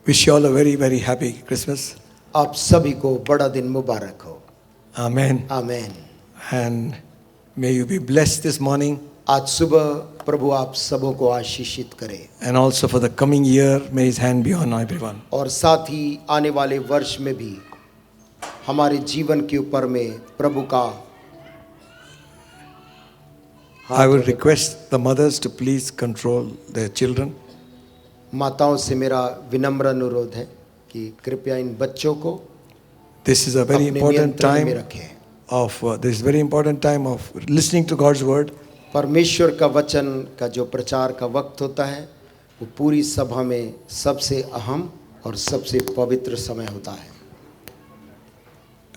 Wish you all a very, very happy Christmas. आप सभी को बड़ा दिन मुबारक हो. Amen. Amen. And may you be blessed this morning. आज सुबह प्रभु आप सबों को आशीषित करे. And also for the coming year, may His hand be on everyone. और साथ ही आने वाले वर्ष में भी हमारे जीवन के ऊपर में प्रभु का. I would request the mothers to please control their children. माताओं से मेरा विनम्र अनुरोध है कि कृपया इन बच्चों को This is a very अपने important नियंत्रण में time रखें. this is very important time of listening to God's word. परमेश्वर का वचन का जो प्रचार का वक्त होता है वो पूरी सभा में सबसे अहम और सबसे पवित्र समय होता है.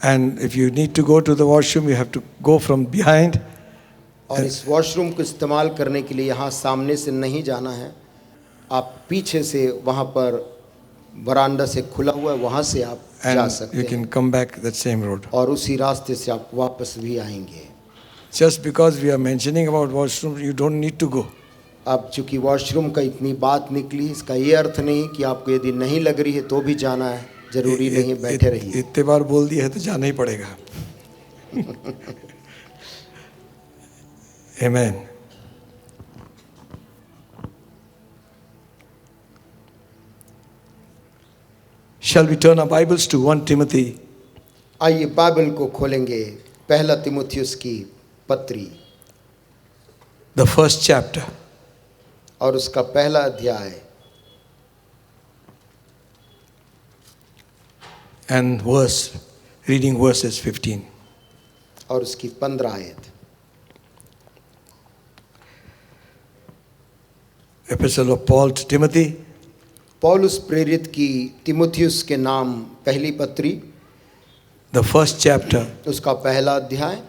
And if you need to go to the washroom, you have to go from behind. और इस वॉशरूम को इस्तेमाल करने के लिए यहाँ सामने से नहीं जाना है. आप पीछे से वहाँ पर वरांडा से खुला हुआ है, वहाँ से आप जा And सकते you हैं. can come back that same road. और उसी रास्ते से आप वापस भी आएंगे. Just because we are mentioning about washroom, you don't need to go. अब चूंकि वॉशरूम का इतनी बात निकली, इसका ये अर्थ नहीं कि आपको यदि नहीं लग रही है तो भी जाना है. जरूरी नहीं, बैठे रहिए. इतने बार बोल दिया है तो जाना ही पड़ेगा. Amen. Shall we turn our Bibles to 1 Timothy? आइए बाइबल को खोलेंगे पहला तिमुथियुस की पत्री The first chapter. और उसका पहला अध्याय And reading verses 15. और उसकी 15 आयत. Epistle of Paul to Timothy. पौलुस प्रेरित की तिमुथियुस के नाम पहली पत्री, The first chapter, उसका पहला अध्याय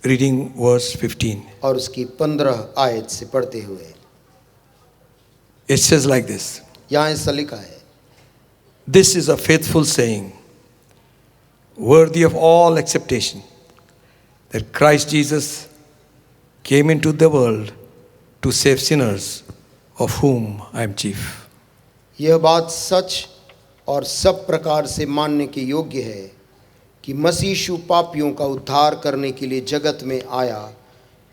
reading verse 15. और उसकी 15 आयत से पढ़ते हुए. It says like this. यहाँ ऐसा लिखा है. This is a faithful saying, worthy of all acceptation, that Christ Jesus came into the world to save sinners, of whom I am chief. यह बात सच और सब प्रकार से मानने के योग्य है कि मसीह यीशु पापियों का उद्धार करने के लिए जगत में आया,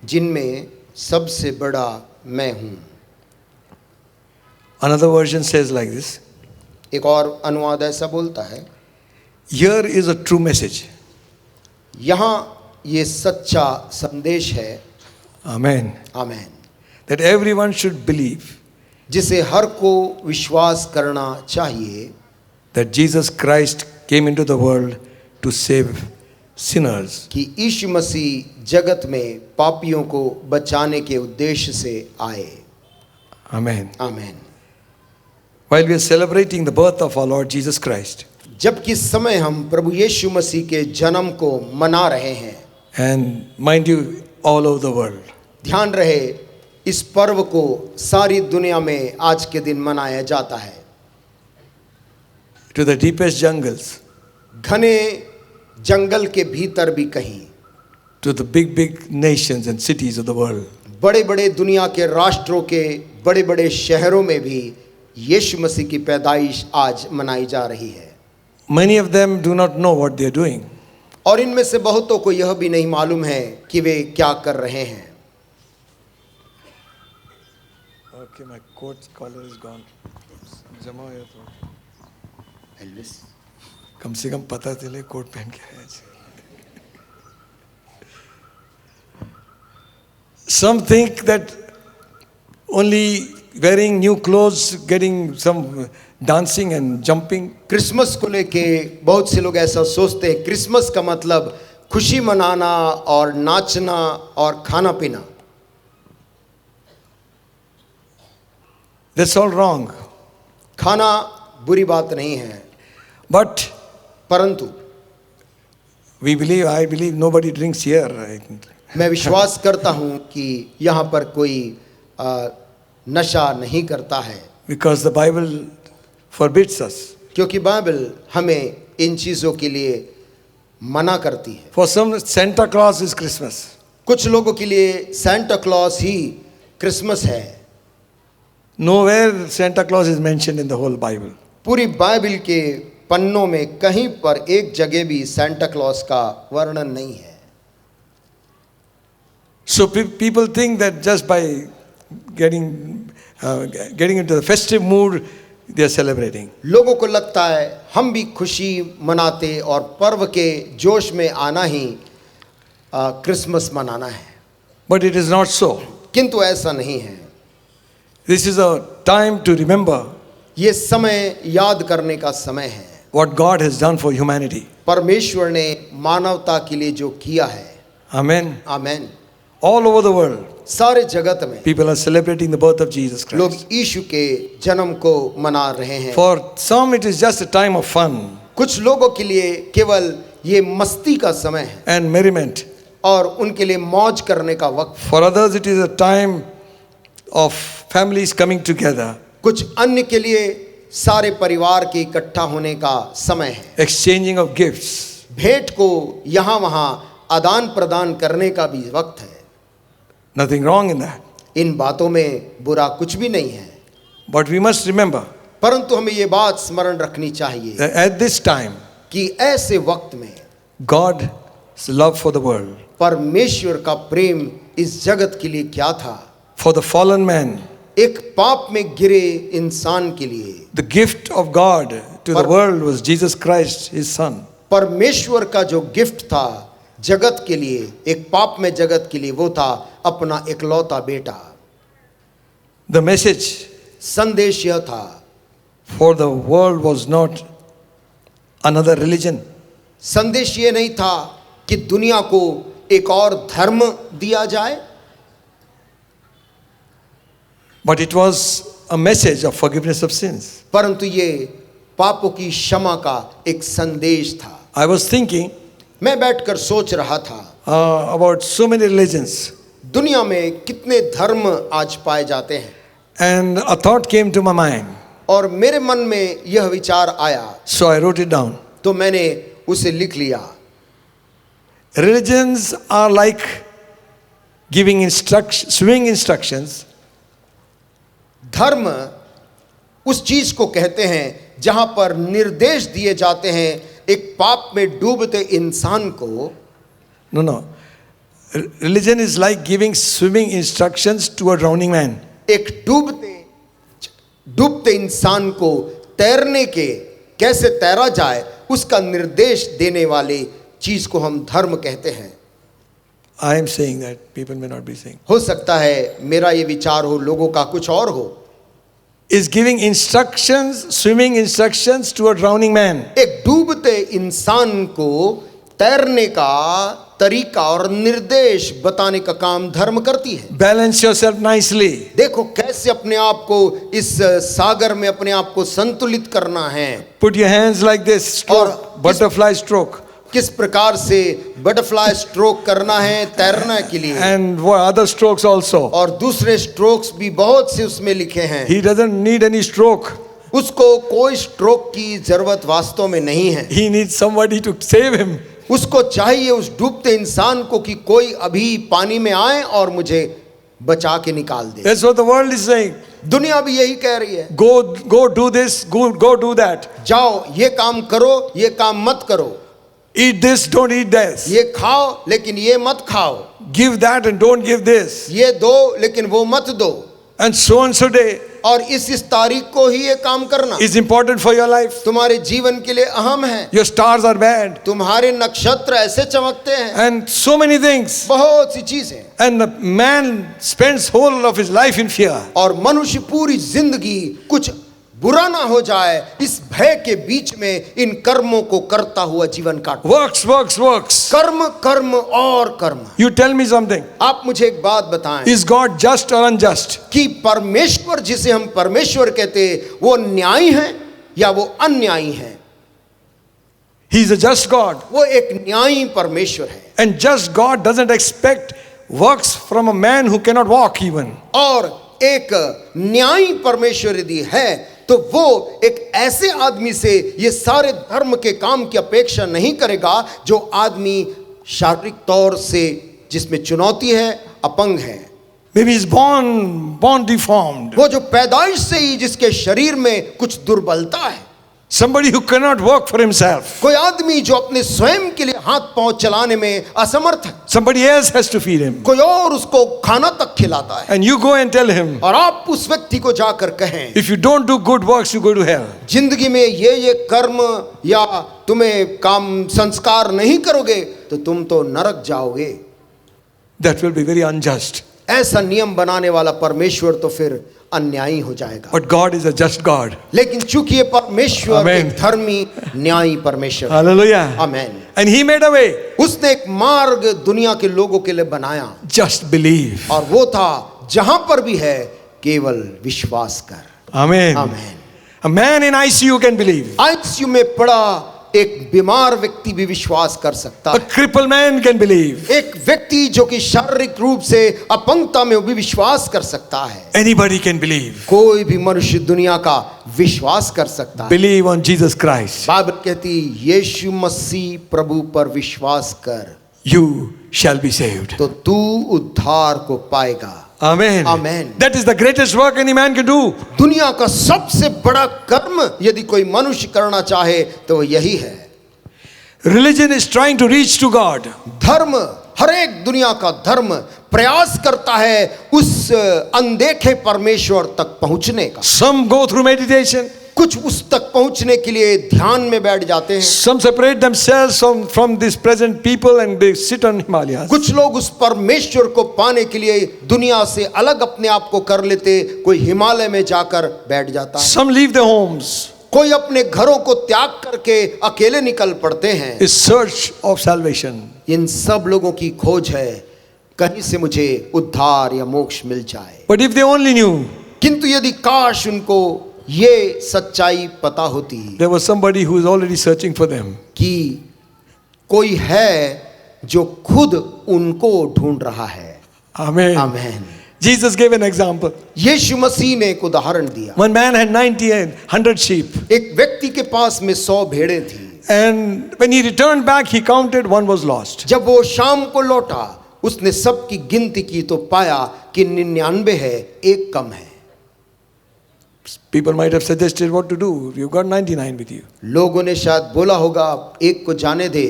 जिनमें सबसे बड़ा मैं हूँ. Another version says like this. एक और अनुवाद ऐसा बोलता है. Here is a true message. यहाँ ये सच्चा संदेश है. Amen. Amen. That everyone should believe जिसे हर को विश्वास करना चाहिए that Jesus Christ came into the world to save sinners. कि यीशु मसीह जगत में पापियों को बचाने के उद्देश्य से आए. Amen. Amen. While we are celebrating the birth of our Lord Jesus Christ, जबकि इस समय हम प्रभु यीशु मसीह के जन्म को मना रहे हैं, and mind you, all over the world, ध्यान रहे इस पर्व को सारी दुनिया में आज के दिन मनाया जाता है. to the deepest jungles, घने जंगल के भीतर भी कहीं, to the big, big nations and cities of the world, बड़े बड़े दुनिया के राष्ट्रों के बड़े बड़े शहरों में भी यीशु मसीह की पैदाइश आज मनाई जा रही है. many of them do not know what they are doing. और इनमें से बहुतों को यह भी नहीं मालूम है कि वे क्या कर रहे हैं. Okay, my coat collar is gone. जमा हो गया तो कम से कम पता चले कोट पहन के आए. Some think that only wearing new clothes, getting some dancing and jumping, Christmas को लेके बहुत से लोग ऐसा सोचते हैं. क्रिसमस का मतलब खुशी मनाना और नाचना और खाना पीना. that's all wrong. खाना बुरी बात नहीं है, But परंतु I believe nobody drinks here. मैं विश्वास करता हूँ कि यहाँ पर कोई नशा नहीं करता है. Because the Bible forbids us. क्योंकि बाइबल हमें इन चीज़ों के लिए मना करती है. For some, Santa Claus is Christmas. कुछ लोगों के लिए सांता क्लॉस ही क्रिसमस है. Nowhere Santa Claus is mentioned in the whole Bible. पूरी बाइबल के पन्नों में कहीं पर एक जगह भी सांता क्लॉज का वर्णन नहीं है। So people think that just by getting into the festive mood, they are celebrating. लोगों को लगता है हम भी खुशी मनाते और पर्व के जोश में आना ही क्रिसमस मनाना है, But it is not so. किंतु ऐसा नहीं है। This is a time to remember ये समय याद करने का समय है what God has done for humanity. परमेश्वर ने मानवता के लिए जो किया है। Amen. Amen. All over the world, सारे जगत में people are celebrating the birth of Jesus लोग Christ. यीशु के जन्म को मना रहे हैं। For some, it is just a time of fun कुछ लोगों के लिए केवल ये मस्ती का समय है and merriment. और उनके लिए मौज करने का वक्त। For others, it is a time of families coming together, कुछ अन्य के लिए सारे परिवार के इकट्ठा होने का समय है। exchanging of gifts. भेंट को यहाँ वहाँ आदान प्रदान करने का भी वक्त है। Nothing wrong in that. इन बातों में बुरा कुछ भी नहीं है, But we must remember परंतु हमें ये बात स्मरण रखनी चाहिए that at this time, कि ऐसे वक्त में God's love for the world, परमेश्वर का प्रेम इस जगत के लिए क्या था। for the fallen man, एक पाप में गिरे इंसान के लिए the gift of God to the world was Jesus Christ, His Son. परमेश्वर का जो गिफ्ट था जगत के लिए, एक पाप में जगत के लिए, वो था अपना इकलौता बेटा। The message संदेश यह था for the world was not another religion, संदेश ये नहीं था कि दुनिया को एक और धर्म दिया जाए, but it was a message of forgiveness of sins. परंतु ये पापों की क्षमा का एक संदेश था। I was thinking मैं बैठकर सोच रहा था about so many religions, दुनिया में कितने धर्म आज पाए जाते हैं, and a thought came to my mind. और मेरे मन में यह विचार आया, So I wrote it down. तो मैंने उसे लिख लिया। Religions are like giving swimming instructions, धर्म उस चीज को कहते हैं जहां पर निर्देश दिए जाते हैं एक पाप में डूबते इंसान को। no. Religion is like giving swimming instructions to a drowning man. एक डूबते इंसान को तैरने के कैसे तैरा जाए उसका निर्देश देने वाले चीज को हम धर्म कहते हैं। I am saying that, people may not be saying. हो सकता है मेरा ये विचार हो, लोगों का कुछ और हो। Is giving instructions, swimming instructions to a drowning man. एक डूबते इंसान को तैरने का तरीका और निर्देश बताने का काम धर्म करती है। Balance yourself nicely. देखो कैसे अपने आप को इस सागर में अपने आप को संतुलित करना है। Put your hands like this, stroke, और butterfly stroke. किस प्रकार से बटरफ्लाई स्ट्रोक करना है तैरने के लिए, And what other strokes also. और दूसरे स्ट्रोक्स भी बहुत से उसमें लिखे हैं। He doesn't need any stroke. उसको कोई स्ट्रोक की जरूरत वास्तव में नहीं है। He needs somebody to save him. उसको चाहिए उस डूबते इंसान को कि कोई अभी पानी में आए और मुझे बचा के निकाल दे। That's what the world is saying. दुनिया भी यही कह रही है, Go do this, go do that. जाओ ये काम करो, ये काम मत करो, Eat this, don't eat this. ये खाओ लेकिन ये मत खाओ, Give that and don't give this. ये दो लेकिन वो मत दो, And so day और इस तारीख को ही ये काम करना is important for your life. तुम्हारे जीवन के लिए अहम है। Your stars are bad. तुम्हारे नक्षत्र ऐसे चमकते हैं, And so many things. बहुत सी चीजें, And the man spends whole of his life in fear. और मनुष्य पूरी जिंदगी कुछ बुरा ना हो जाए इस भय के बीच में इन कर्मों को करता हुआ जीवन काट। Works. कर्म कर्म और कर्म। You tell me something. आप मुझे एक बात बताएं, Is God just or unjust? कि परमेश्वर जिसे हम परमेश्वर कहते हैं वो न्यायी है या वो अन्यायी है? He is a just God. वो एक न्यायी परमेश्वर है, And just God doesn't expect works from a man who cannot walk even. और एक न्यायी परमेश्वर यदि है तो वो एक ऐसे आदमी से ये सारे धर्म के काम की अपेक्षा नहीं करेगा जो आदमी शारीरिक तौर से जिसमें चुनौती है, अपंग है। Maybe he's born deformed. वो जो पैदाइश से ही जिसके शरीर में कुछ दुर्बलता है, Somebody who cannot work for himself. कोई आदमी जो अपने स्वयं के लिए हाथ पांव चलाने में असमर्थ है, Somebody else has to feed him. कोई और उसको खाना तक खिलाता है, And you go and tell him, और आप उस व्यक्ति को जाकर कहें if you don't do good works, you go to hell. जिंदगी में ये कर्म या तुम्हें काम संस्कार नहीं करोगे तो तुम तो नरक जाओगे, That will be very unjust. ऐसा नियम बनाने वाला परमेश्वर तो फिर अन्यायी हो जाएगा। But God is a just God. लेकिन चूंकि ये परमेश्वर Amen. एक धर्मी न्यायी परमेश्वर, Hallelujah. Amen, And he made a way. उसने एक मार्ग दुनिया के लोगों के लिए बनाया, Just believe. और वो था जहां पर भी है केवल विश्वास कर। Amen. Amen. A man in ICU can believe. ICU में पड़ा एक बीमार व्यक्ति भी विश्वास कर सकता A है, crippled man can believe. एक व्यक्ति जो कि शारीरिक रूप से अपंगता में वो भी विश्वास कर सकता है, Anybody can believe. कोई भी मनुष्य दुनिया का विश्वास कर सकता है। Believe on Jesus Christ. Bible कहती यीशु मसीह प्रभु पर विश्वास कर You shall be saved. तो तू उद्धार को पाएगा। Amen. Amen. That is the greatest work any man can do. दुनिया का सबसे बड़ा कर्म यदि कोई मनुष्य करना चाहे तो वो यही है। Religion is trying to reach to God. धर्म, हर एक दुनिया का धर्म प्रयास करता है उस अनदेखे परमेश्वर तक पहुंचने का। Some go through meditation. कुछ उस तक पहुंचने के लिए ध्यान में बैठ जाते हैं, Some separate themselves from this present people and they sit on Himalayas. कुछ लोग उस परमेश्वर को पाने के लिए दुनिया से अलग अपने आप को कर लेते, कोई हिमालय में जाकर बैठ जाता है, Some leave their homes. कोई अपने घरों को त्याग करके अकेले निकल पड़ते हैं। Is search of salvation. इन सब लोगों की खोज है कहीं से मुझे उद्धार या मोक्ष मिल जाए। But if they only knew किंतु यदि काश उनको ये सच्चाई पता होती there was somebody who is already searching for them. कि कोई है जो खुद उनको ढूंढ रहा है। Amen. Amen. Jesus gave an example. यीशु मसीह ने एक उदाहरण दिया। One man had 90 and 100 sheep. एक व्यक्ति के पास में 100 भेड़ें थी। And when he returned back, he counted, one was lost. जब वो शाम को लौटा उसने सबकी गिनती की तो पाया कि 99 है, एक कम है। People might have suggested what to do. You've got 99 with you. लोगों ने शायद बोला होगा एक को जाने दे,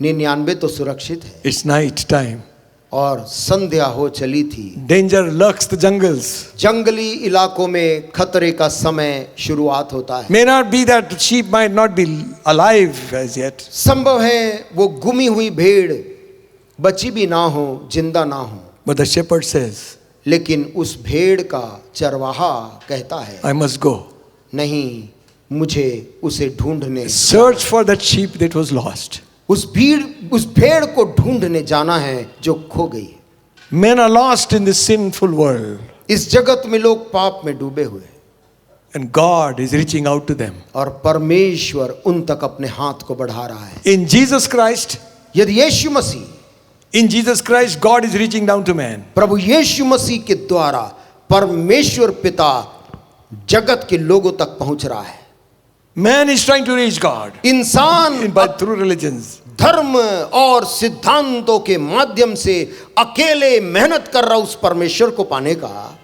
99 तो सुरक्षित है। It's night time. और संध्या हो चली थी। Danger lurks the jungles. जंगली इलाकों में खतरे का समय शुरुआत होता है। May not be that sheep might not be alive as yet. संभव है वो गुमी हुई भेड़ बची भी ना हो, जिंदा ना हो, But the shepherd says, लेकिन उस भेड़ का चरवाहा कहता है I must go. नहीं, मुझे उसे ढूंढने, Search for that sheep that was lost. उस भेड़ को ढूंढने जाना है जो खो गई है। Men are lost in this sinful world. इस जगत में लोग पाप में डूबे हुए हैं And God is reaching out to them. और परमेश्वर उन तक अपने हाथ को बढ़ा रहा है। In Jesus Christ, यदि यीशु मसीह, in Jesus Christ, God is reaching down to man. प्रभु यीशु मसीह के द्वारा परमेश्वर पिता जगत के लोगों तक पहुंच रहा है। Man is trying to reach God इंसान but through religions. धर्म और सिद्धांतों के माध्यम से अकेले मेहनत कर रहा उस परमेश्वर को पाने का।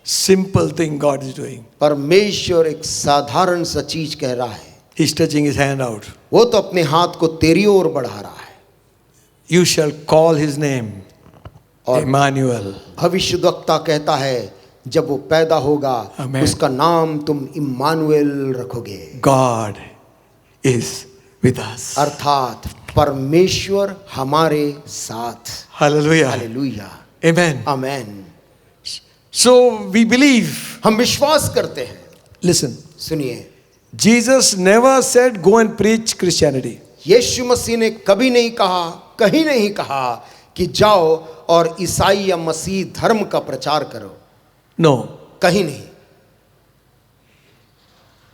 Simple thing God is doing. परमेश्वर एक साधारण सा चीज कह रहा है, He's stretching his hand out. वो तो अपने हाथ को तेरी ओर बढ़ा रहा है। You shall call his name और Emmanuel. भविष्यद्वक्ता कहता है जब वो पैदा होगा Amen. उसका नाम तुम इम्मानुएल रखोगे। God is with us. अर्थात परमेश्वर हमारे साथ। Hallelujah. Hallelujah, Amen. Amen. So we believe. हम विश्वास करते हैं। Listen. सुनिए, Jesus never said go and preach Christianity. यीशु मसीह ने कभी नहीं कहा, कहीं नहीं कहा कि जाओ और ईसाई या मसीह धर्म का प्रचार करो। No. कहीं नहीं।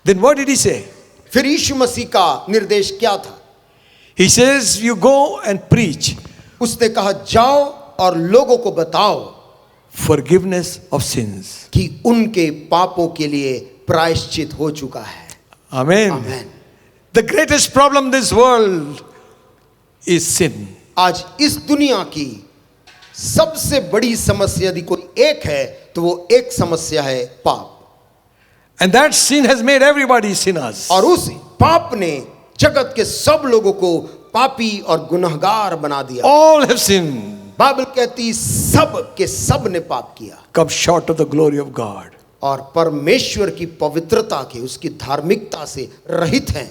Then what did he say? फिर यीशु मसीह का निर्देश क्या था? He says you go and preach उसने कहा जाओ और लोगों को बताओ forgiveness of sins. कि उनके पापों के लिए प्रायश्चित हो चुका है। Amen. Amen. The greatest problem in this world is sin. आज इस दुनिया की सबसे बड़ी समस्या यदि कोई एक है तो वो एक समस्या है पाप। And that sin has made everybody sinners. और उस पाप ने जगत के सब लोगों को पापी और गुनहगार बना दिया। All have sinned, बाइबल कहती सब के सब ने पाप किया come short of the glory of God. और परमेश्वर की पवित्रता के, उसकी धार्मिकता से रहित हैं।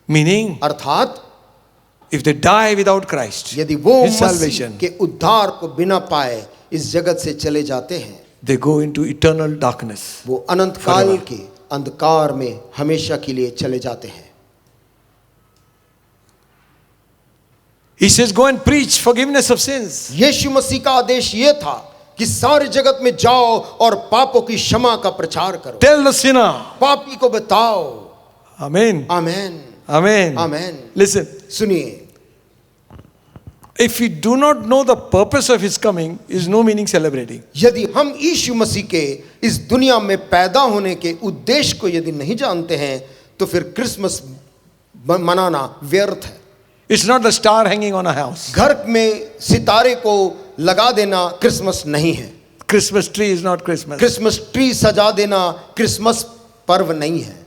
Meaning, अर्थात if they die without Christ, यदि वो His मसीह salvation, के उद्धार को बिना पाए इस जगत से चले जाते हैं, they go into eternal darkness. वो अनंत काल के अंधकार में हमेशा के लिए चले जाते हैं। He says, go and preach forgiveness of sins. यीशु मसीह का आदेश ये था कि सारे जगत में जाओ और पापों की क्षमा का प्रचार करो। Tell the sinner. पापी को बताओ। Amen. आमेन, Amen. आमेन। Listen, सुनिए, if we do not know the purpose of His coming, is no meaning celebrating. यदि हम यीशु मसीह के इस दुनिया में पैदा होने के उद्देश्य को यदि नहीं जानते हैं तो फिर क्रिसमस मनाना व्यर्थ है। It's not the star hanging on a house. घर में सितारे को लगा देना क्रिसमस नहीं है। Christmas tree is not Christmas. Christmas tree सजा देना क्रिसमस पर्व नहीं है।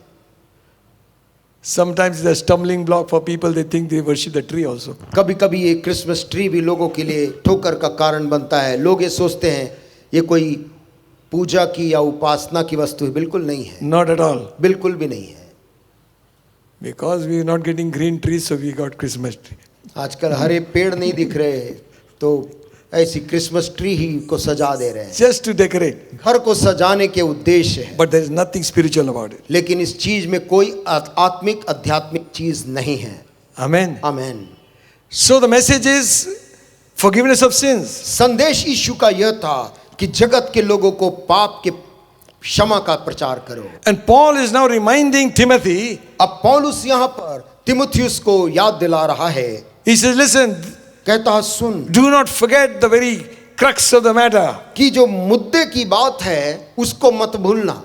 Sometimes the stumbling block for people, they think they worship the tree also. कभी कभी ये क्रिसमस ट्री भी लोगों के लिए ठोकर का कारण बनता है। लोग ये सोचते हैं ये कोई पूजा की या उपासना की वस्तु है। बिल्कुल नहीं है, Not at all. बिल्कुल भी नहीं है। Because we are not getting green trees, so we got Christmas tree. आजकल हरे पेड़ नहीं दिख रहे तो ऐसी क्रिसमस ट्री ही को सजा दे रहे हैं। Just to decorate. घर को सजाने के उद्देश्य है, But there is nothing spiritual about it. लेकिन इस चीज में कोई आत्मिक आध्यात्मिक चीज नहीं है। Amen. Amen. So the message is forgiveness of sins. संदेश यीशु का यह था कि जगत के लोगों को पाप के क्षमा का प्रचार करो। And Paul is now reminding Timothy, अब पौलुस यहाँ पर तिमुथियुस को याद दिला रहा है। he says, listen, कहता है सुन do not forget the very crux of the matter. कि जो मुद्दे की बात है उसको मत भूलना।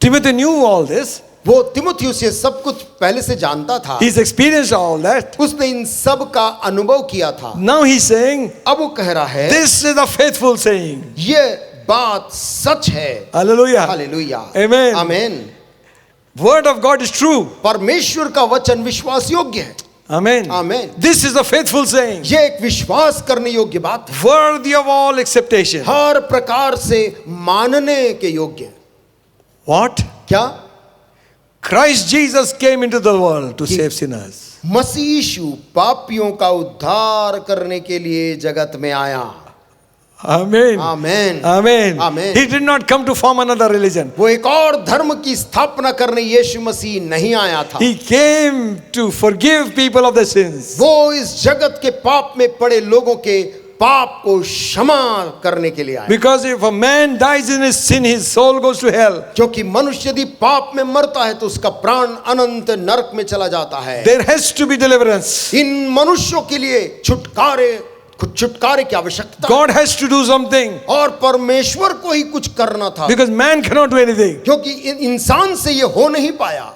Timothy knew all this. वो तिमुथियुस ये सब कुछ पहले से जानता था। He's experienced all that. उसने इन सब का अनुभव किया था। Now he's saying, अब वो कह रहा है this is a faithful saying. ये बात सच है। Hallelujah. Hallelujah, Amen. Amen. Word of God is true. परमेश्वर का वचन विश्वास योग्य है। Amen. Amen. This is a faithful saying. ये एक विश्वास करने योग्य बात है, Worthy of all acceptation. हर प्रकार से मानने के योग्य। What? क्या? Christ Jesus came into the world to save sinners. मसीह यीशु पापियों का उद्धार करने के लिए जगत में आया। Amen. Amen, Amen. Amen. He did not come to form another religion. वो एक और धर्म की स्थापना करने यीशु मसीह नहीं आया था। He came to forgive people of their sins. वो इस जगत के पाप में पड़े लोगों के पाप को क्षमा करने के लिए आया। Because if a man dies in his sin, his soul goes to hell. क्योंकि मनुष्य यदि पाप में मरता है तो उसका प्राण अनंत नरक में चला जाता है। There has to be deliverance. इन मनुष्यों के लिए छुटकारे की आवश्यकता, God has to do something. और परमेश्वर को ही कुछ करना था, Because man cannot do anything. क्योंकि इंसान से ये हो नहीं पाया।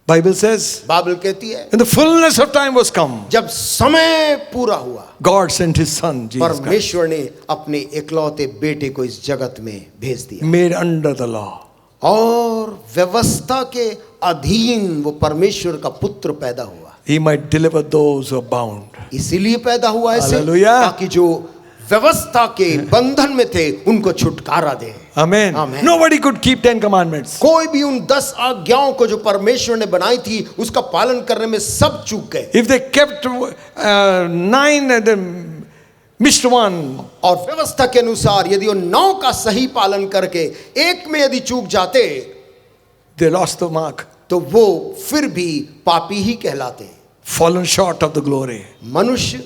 Bible says, बाइबल कहती है when the fullness of time was come, जब समय पूरा हुआ God sent His Son, Jesus Christ, परमेश्वर ने अपने इकलौते बेटे को इस जगत में भेज दिया। made under the law. और व्यवस्था के अधीन वो परमेश्वर का पुत्र पैदा हुआ। He might deliver those who are bound. इसीलिए पैदा हुआ ऐसे, Hallelujah. ताकि जो व्यवस्था के बंधन में थे उनको छुटकारा दे। Amen. Amen. Nobody could keep 10 commandments. कोई भी उन 10 आज्ञाओं को जो परमेश्वर ने बनाई थी उसका पालन करने में सब चूक गए। If they kept 9 and then missed one, और व्यवस्था के अनुसार यदि वो 9 का सही पालन करके एक में यदि चूक जाते they lost the mark. तो वो फिर भी पापी ही कहलाते। Fallen short of the glory. मनुष्य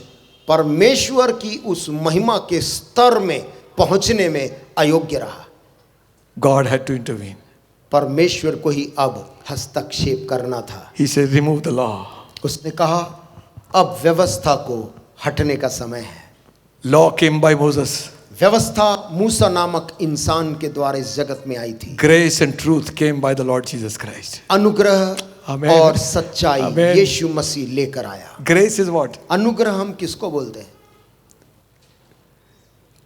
परमेश्वर की उस महिमा के स्तर में पहुंचने में अयोग्य रहा। God had to intervene. परमेश्वर को ही अब हस्तक्षेप करना था। He said, remove the law. उसने कहा अब व्यवस्था को हटने का समय है। Law came by Moses. व्यवस्था मूसा नामक इंसान के द्वारा इस जगत में आई थी। Grace and truth came by the Lord Jesus Christ. अनुग्रह Amen. और सच्चाई Amen. यीशु मसीह लेकर आया। Grace is what? अनुग्रह हम किसको बोलते हैं?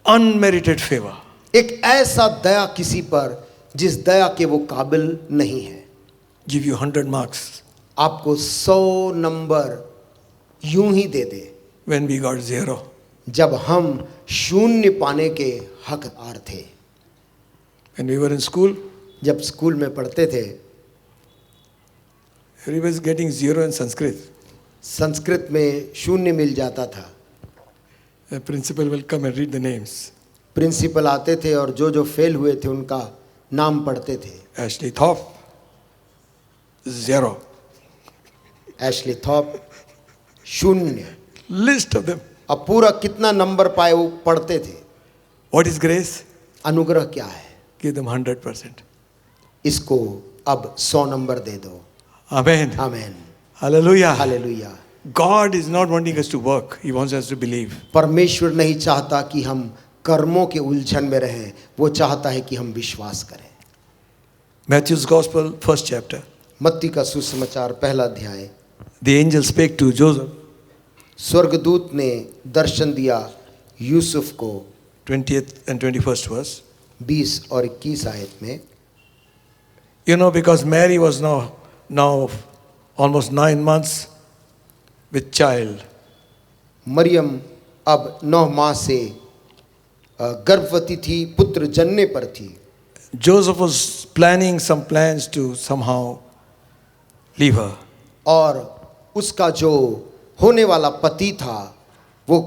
Unmerited favor. एक ऐसा दया किसी पर जिस दया के वो काबिल नहीं है। Give you 100 marks. आपको 100 नंबर यूं ही दे दे when we got 0. जब हम शून्य पाने के हकदार थे। When we were in school, जब स्कूल में पढ़ते थे, everybody was getting 0 in Sanskrit. Sanskrit में शून्य मिल जाता था। The principal will come and read the names. Principal आते थे और जो जो फेल हुए थे उनका नाम पढ़ते थे। Ashley Thorpe, 0. एशली थॉप, शून्य। List of them. अब पूरा कितना नंबर पाए वो पढ़ते थे। What is grace? अनुग्रह क्या है? Give them 100%. इसको अब 100 नंबर दे दो। Amen. Amen, Hallelujah. Hallelujah. God is not wanting us to work. He wants us to believe. परमेश्वर नहीं चाहता कि हम कर्मों के उलझन में रहें, वो चाहता है कि हम विश्वास करें। Matthew's Gospel, first chapter. मत्ती का सुसमाचार पहला अध्याय। The angel spake to Joseph, स्वर्गदूत ने दर्शन दिया यूसुफ को 20th and 21st verse. 20 और 21 आयत में। You know, because Mary was now almost 9 months with child. Maryam अब 9 माह से गर्भवती थी, पुत्र जन्ने पर थी। Joseph was planning some plans to somehow leave her. और उसका जो होने वाला पति था, वो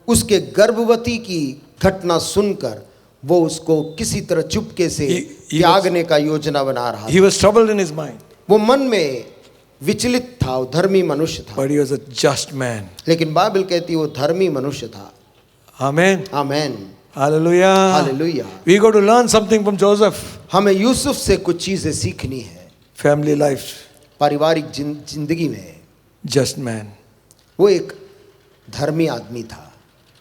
उसके गर्भवती की घटना सुनकर वो उसको किसी तरह चुपके से he त्यागने का योजना बना रहा He था। was troubled in his mind, वो मन में विचलित था, वो धर्मी मनुष्य था। but he was a just man. लेकिन बाइबल कहती वो धर्मी मनुष्य था। Amen. Amen, Hallelujah. Hallelujah. We got to learn something from Joseph. हमें यूसुफ से कुछ चीजें सीखनी है। Family life, पारिवारिक जिंदगी में just man. वो एक धर्मी आदमी था।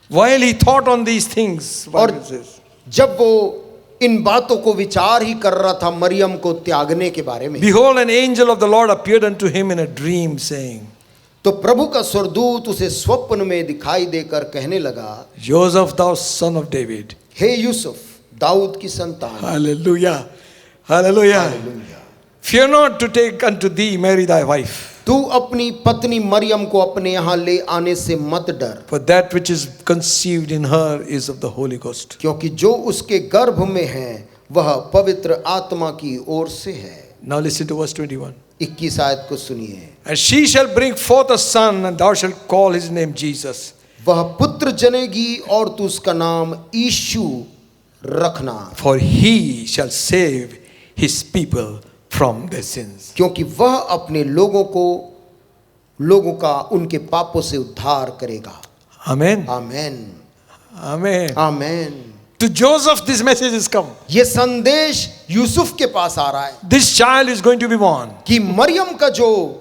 While he thought on these things, और Bible says, जब वो इन बातों को विचार ही कर रहा था मरियम को त्यागने के बारे में, behold, an angel of the Lord appeared unto him in a dream, saying, तो प्रभु का स्वर्गदूत उसे स्वप्न में दिखाई देकर कहने लगा, Joseph, thou son of David. हे यूसुफ, दाऊद की संतान, Hallelujah. Hallelujah. Hallelujah, Fear not to take unto thee Mary thy wife, तू अपनी पत्नी मरियम को अपने यहाँ ले आने से मत डर, for that which is conceived in her is of the Holy Ghost. क्योंकि जो उसके गर्भ में है वह पवित्र आत्मा की ओर से है। Now listen to verse 21. 21 आयत को सुनिए। And she shall bring forth a son, and thou shalt call his name Jesus. वह पुत्र जनेगी और तू उसका नाम यीशु रखना, For he shall save his people from their sins. क्योंकि वह अपने लोगों का उनके पापों से उद्धार करेगा। Amen. Amen, Amen. Amen. To Joseph this message is come. ये संदेश यूसुफ के पास आ रहा है This child is going to be born. कि मरियम का जो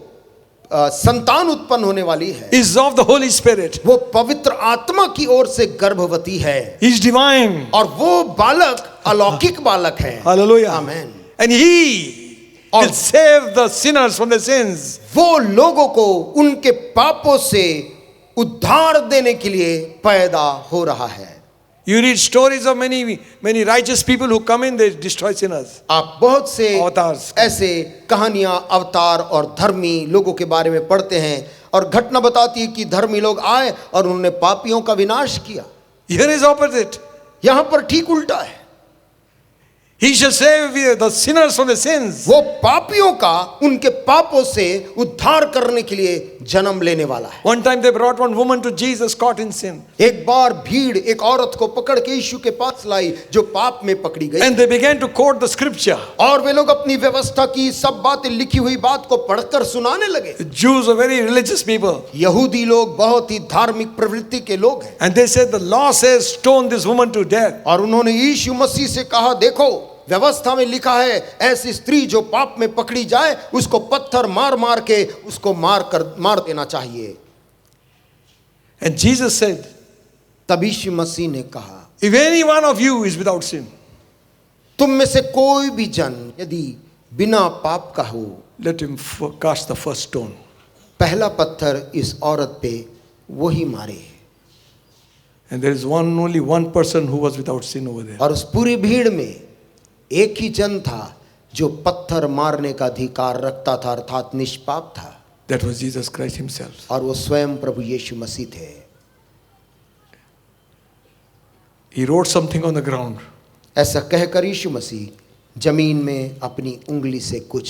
संतान उत्पन्न होने वाली है Is of the Holy Spirit. वो पवित्र आत्मा की ओर से गर्भवती है, He is divine. और वो बालक अलौकिक बालक है। Hallelujah. Amen. And he will save the sinners from their sins. वो लोगों को उनके पापों से उद्धार देने के लिए पैदा हो रहा है। You read stories of many righteous people who come in, they destroy sinners. आप बहुत से अवतार ऐसे कहानियां अवतार और धर्मी लोगों के बारे में पढ़ते हैं, और घटना बताती है कि धर्मी लोग आए और उन्होंने पापियों का विनाश किया। Here is opposite. यहां पर ठीक उल्टा है। He shall save the sinners from their sins. वो पापियों का उनके पापों से उद्धार करने के लिए जन्म लेने वाला है। One time they brought one woman to Jesus caught in sin. एक बार भीड़ एक औरत को पकड़ के यीशु के पास लाई जो पाप में पकड़ी गई, And they began to quote the scripture. और वे लोग अपनी व्यवस्था की सब बातें लिखी हुई बात को पढ़कर सुनाने लगे। The Jews are very religious people. यहूदी लोग बहुत ही धार्मिक प्रवृत्ति के लोग हैं, And they said the law says stone this woman to death. और उन्होंने यीशु मसीह से कहा, देखो व्यवस्था में लिखा है ऐसी स्त्री जो पाप में पकड़ी जाए उसको पत्थर मार मार के उसको मार देना चाहिए। And Jesus said, तब यीशु मसीह ने कहा, if any one of you is without sin, तुम में से कोई भी जन यदि बिना पाप का हो, let him cast the first stone. पहला पत्थर इस औरत पे वही मारे। And there is only one person who was without sin over there. और उस पूरी भीड़ में एक ही जन था जो पत्थर मारने का अधिकार रखता था, अर्थात निष्पाप था। That was Jesus Christ himself. और वो स्वयं प्रभु यीशु मसीह थे। He wrote something on the ground. ऐसा कहकर यीशु मसीह जमीन में अपनी उंगली से कुछ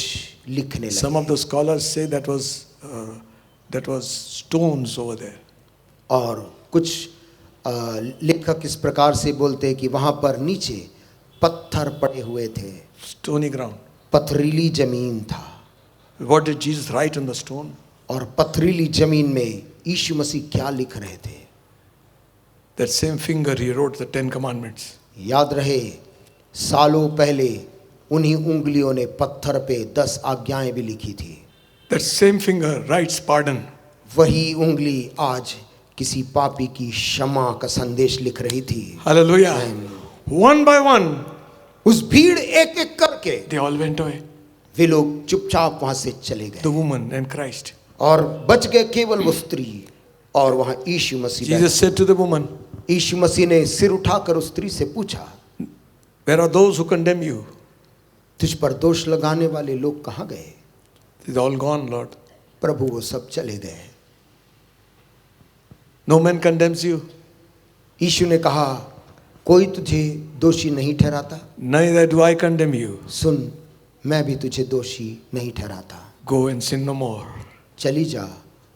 लिखने Some of लगे। the scholars say that was stones over there. और कुछ लेखक इस प्रकार से बोलते हैं कि वहां पर नीचे पत्थर पड़े हुए थे, Stony ground. पथरीली जमीन था। What did Jesus write on the stone? और पथरीली जमीन में यीशु मसीह क्या लिख रहे थे? That same finger he wrote the 10 commandments. याद रहे, सालों पहले उन्हीं उंगलियों ने पत्थर पे 10 आज्ञाएं भी लिखी थी। That same finger writes pardon. वही उंगली आज किसी पापी की क्षमा का संदेश लिख रही थी। Hallelujah. One by one, उस भीड़ एक एक करके they all went away. वे लोग चुपचाप वहां से चले गए The woman and Christ. और बच गए केवल वो स्त्री और वहां यीशु मसीह बैठे। Jesus said to the woman, यीशु मसीह ने सिर उठाकर उस स्त्री से पूछा, where are those who condemn you? तुझ पर दोष लगाने वाले लोग कहाँ गए? They're all gone, Lord. प्रभु वो सब चले गए। No man condemns you. यीशु ने कहा, कोई तुझे दोषी नहीं ठहराता? Neither do I condemn you. सुन, मैं भी तुझे दोषी नहीं ठहराता। Go and sin no more. चली जा,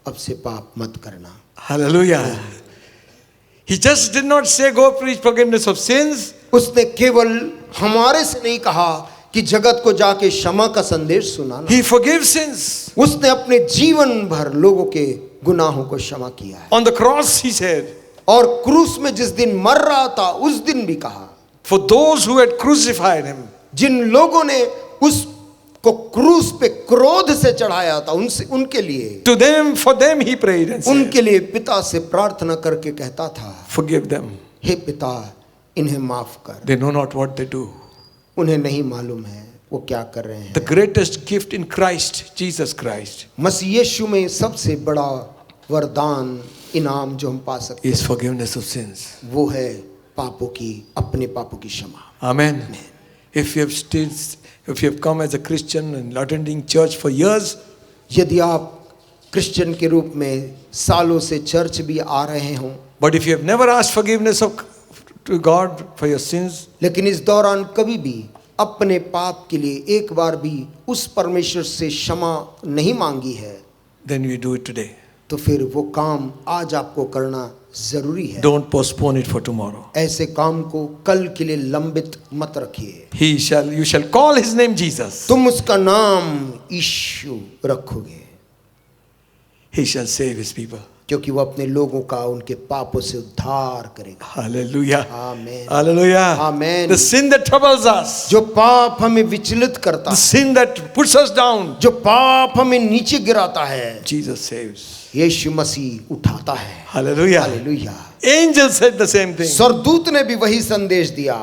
अब से पाप मत करना। Hallelujah. He just did not say go preach forgiveness of sins. उसने केवल हमारे से नहीं कहा कि जगत को जाके क्षमा का संदेश सुनाना। He forgives sins. उसने अपने जीवन भर लोगों के गुनाहों को क्षमा किया है। On the cross he said, और क्रूस में जिस दिन मर रहा था उस दिन भी कहा, for those who had crucified him, जिन लोगों ने उसको क्रूस पे क्रोध से चढ़ाया था, उनसे उनके लिए, to them, for them he prayed and said, उनके लिए पिता से प्रार्थना करके कहता था, forgive them. हे पिता, इन्हें माफ कर, They know not what they do. उन्हें नहीं मालूम है वो क्या कर रहे हैं। The greatest gift in Christ, Jesus Christ, मसीह यीशु में सबसे बड़ा वरदान, इनाम जो हम पा सकते is हैं, forgiveness of sins. वो है पापों की, अपने पापों की क्षमा। Amen. If you have come as a Christian and attending church for years, यदि आप क्रिश्चियन के रूप में सालों से चर्च भी आ रहे हों, but if you have never asked forgiveness to God for your sins, लेकिन इस दौरान कभी भी अपने पाप के लिए एक बार भी उस परमेश्वर से क्षमा नहीं मांगी है, then you do it today. तो फिर वो काम आज आपको करना जरूरी है। Don't postpone it for tomorrow. ऐसे काम को कल के लिए लंबित मत रखिए। You shall call his name Jesus. तुम उसका नाम यीशु रखोगे, He shall save his people. क्योंकि वो अपने लोगों का उनके पापों से उद्धार करेगा। Hallelujah. आमीन। Hallelujah. Amen. The sin that troubles us, जो पाप हमें विचलित करता the है, sin that puts us down, जो पाप हमें नीचे गिराता है, Jesus saves. यीशु मसीह उठाता है। Hallelujah. Hallelujah. Angels said the same thing. सरदूत ने भी वही संदेश दिया।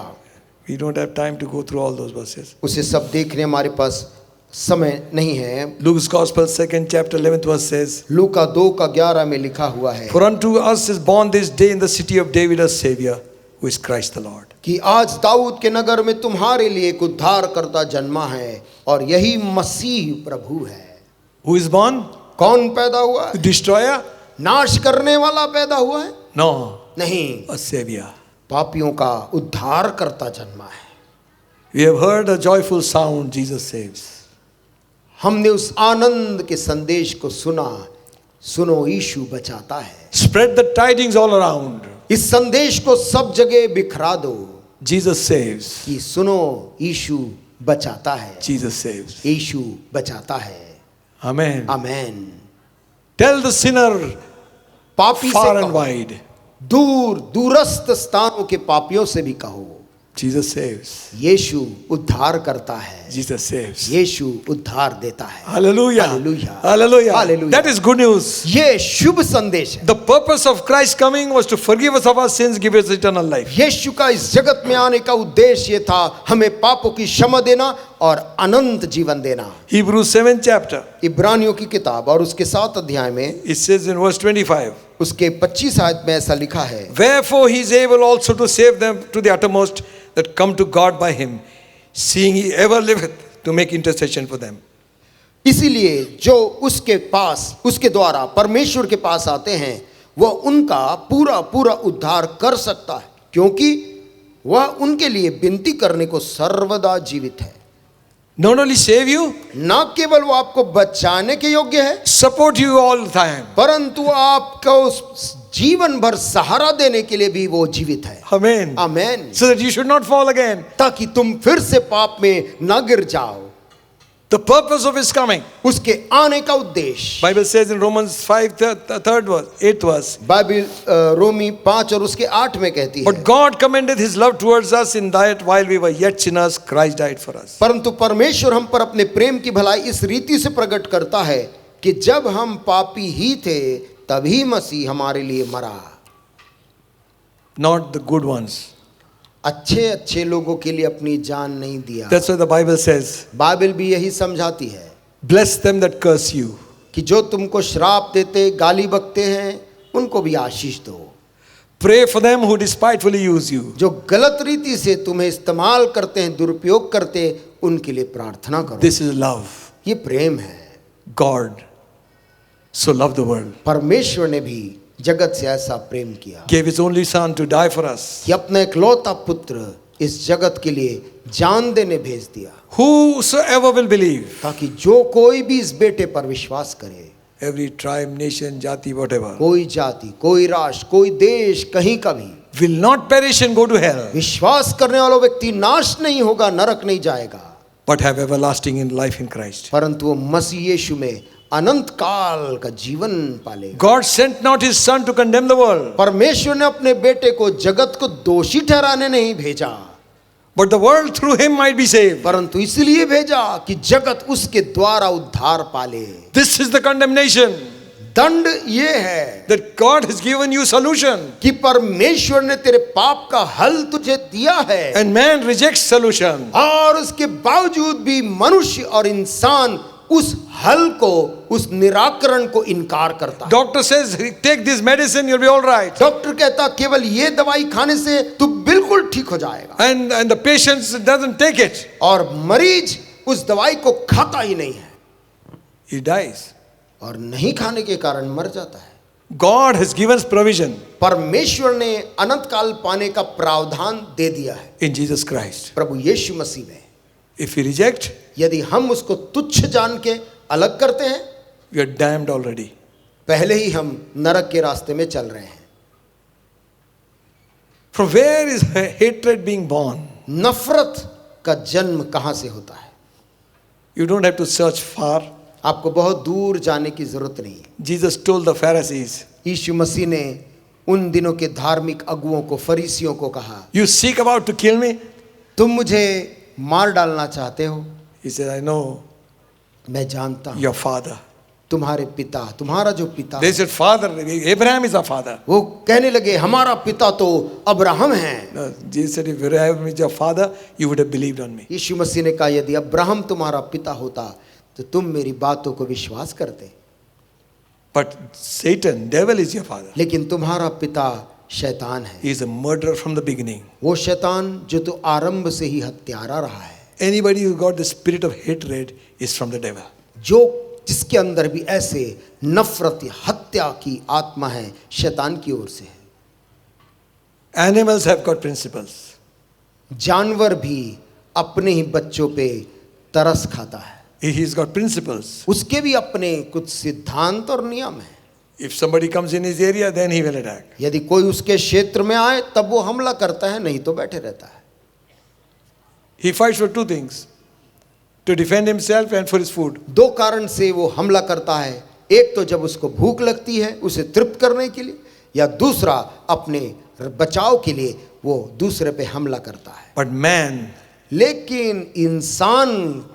We don't have time to go through all those verses. उसे सब देखने हमारे पास समय नहीं है। Luke's Gospel, 2nd chapter, 11th verse says, लूका 2:11 में लिखा हुआ है for unto us is born this day in the city of David a Savior, who is Christ the Lord. कि आज दाऊद के नगर में तुम्हारे लिए एक उद्धारकर्ता जन्मा है और यही मसीह प्रभु है। Who is born? कौन पैदा हुआ है? Destroyer? नाश करने वाला पैदा हुआ है? No, नहीं, a Savior. पापियों का उद्धारकर्ता जन्मा है। We have heard a joyful sound, Jesus saves. हमने उस आनंद के संदेश को सुना, सुनो यीशु बचाता है। Spread the tidings all around. इस संदेश को सब जगह बिखरा दो Jesus saves. कि सुनो यीशु बचाता है, Jesus saves. यीशु बचाता है। Amen. Amen. Tell the sinner पापी से far and कहो, wide, दूर दूरस्थ स्थानों के पापियों से भी कहो, Jesus saves. यीशु उद्धार करता है, Jesus saves. यीशु उद्धार देता है। Hallelujah. Hallelujah. Hallelujah. Hallelujah. That is good news. ये शुभ संदेश है। The purpose of Christ coming was to forgive us of our sins, give us eternal life. यीशु का इस जगत में आने का उद्देश्य ये था, हमें पापों की क्षमा देना और अनंत जीवन देना। Hebrews 7th chapter, इब्रानियों की किताब और उसके 7 अध्याय में it says in verse 25, उसके 25 आयत में ऐसा लिखा है, wherefore he is able also to save them to the uttermost that come to God by him, seeing he ever liveth to make intercession for them. इसीलिए जो उसके पास, उसके द्वारा परमेश्वर के पास आते हैं, वह उनका पूरा पूरा उद्धार कर सकता है, क्योंकि वह उनके लिए विनती करने को सर्वदा जीवित है। Not only save you, न केवल वो आपको बचाने के योग्य है, support you all the time. परंतु आपको उस जीवन भर सहारा देने के लिए भी वो जीवित है। Amen. Amen. So that you should not fall again. ताकि तुम फिर से पाप में न गिर जाओ। The purpose of his coming. उसके आने का उद्देश्य, Bible says in Romans 5, third verse, 8th verse. Bible रोमी 5 और उसके 8 में कहती है, But God commended his love towards us in that while we were yet sinners, Christ died for us. परंतु परमेश्वर हम पर अपने प्रेम की भलाई इस रीति से प्रकट करता है कि जब हम पापी ही थे तभी मसीह हमारे लिए मरा। Not the good ones. अच्छे अच्छे लोगों के लिए अपनी जान नहीं दिया। That's what the Bible says. Bible भी यही समझाती है Bless them that curse you. कि जो तुमको श्राप देते, गाली बकते हैं, उनको भी आशीष दो। Pray for them who despitefully use you. जो गलत रीति से तुम्हें इस्तेमाल करते हैं, दुरुपयोग करते, उनके लिए प्रार्थना करो। This is love. ये प्रेम है। God so loved the world. परमेश्वर ने भी जगत से ऐसा प्रेम किया Gave his only son to die for us. कि अपना इकलौता पुत्र इस जगत के लिए जान देने भेज दिया, Whosoever will believe. ताकि जो कोई भी इस बेटे पर विश्वास करे, Every tribe, nation, jati, whatever. कोई जाति, कोई राष्ट्र, कोई देश, कहीं का भी Will not perish and go to hell. विश्वास करने वाला व्यक्ति नाश नहीं होगा, नरक नहीं जाएगा, But have everlasting in life in Christ. परंतु वो मसीह यीशु में अनंत काल का जीवन पालेगा। God sent not his son to condemn the world. परमेश्वर ने अपने बेटे को जगत को दोषी ठहराने नहीं भेजा, But the world through him might be saved. परंतु इसलिए भेजा कि जगत उसके द्वारा उद्धार पाले। This is the condemnation. दंड ये है That God has given you solution. कि परमेश्वर ने तेरे पाप का हल तुझे दिया है, And man rejects solution. और उसके बावजूद भी मनुष्य और इंसान उस हल को, उस निराकरण को इनकार करता है। Doctor says, take this medicine, you'll be all right. Doctor कहता केवल ये दवाई खाने से तू बिल्कुल ठीक हो जाएगा, And the patient doesn't take it. और मरीज उस दवाई को खाता ही नहीं है, He dies. और नहीं खाने के कारण मर जाता है। God has given us provision परमेश्वर ने अनंत काल पाने का प्रावधान दे दिया है in Jesus Christ. प्रभु यीशु मसीह में। If we reject, यदि हम उसको तुच्छ जान के अलग करते हैं, we are damned already. पहले ही हम नरक के रास्ते में चल रहे हैं। From where is hatred being born? नफरत का जन्म कहां से होता है? You don't have to search far. आपको बहुत दूर जाने की जरूरत नहीं है। Jesus told the Pharisees, यीशु मसीह ने उन दिनों के धार्मिक अगुओं को, फरीसियों को कहा, you seek about to kill me? तुम मुझे मार डालना चाहते हो? He said, I know मैं जानता हूं your father. तुम्हारे पिता, तुम्हारा जो पिता। They said, Father, Abraham is our father. वो कहने लगे हमारा पिता तो अब्राहम है। No, Jesus said, if Abraham is your father, you would have believed on me. यीशु मसीह ने कहा यदि अब्राहम तुम्हारा पिता होता तो तुम मेरी बातों को विश्वास करते, But Satan, devil is your father. लेकिन तुम्हारा पिता शैतान है। He is a murderer from the beginning. वो शैतान जो तो आरंभ से ही हत्यारा रहा है। Anybody who got the spirit of hatred is from the devil. जो जिसके अंदर भी ऐसे नफरत, हत्या की आत्मा है, शैतान की ओर से है। Animals have got principles. जानवर भी अपने ही बच्चों पे तरस खाता है, He's got principles. उसके भी अपने कुछ सिद्धांत और नियम है। If somebody comes in his area, then he will attack. यदि कोई उसके क्षेत्र में आए तब वो हमला करता है, नहीं तो बैठे रहता है। He fights for two things: to defend himself and for his food. दो कारण से वो हमला करता है, एक तो जब उसको भूख लगती है उसे तृप्त करने के लिए, या दूसरा अपने बचाव के लिए वो दूसरे पे हमला करता है। But man लेकिन इंसान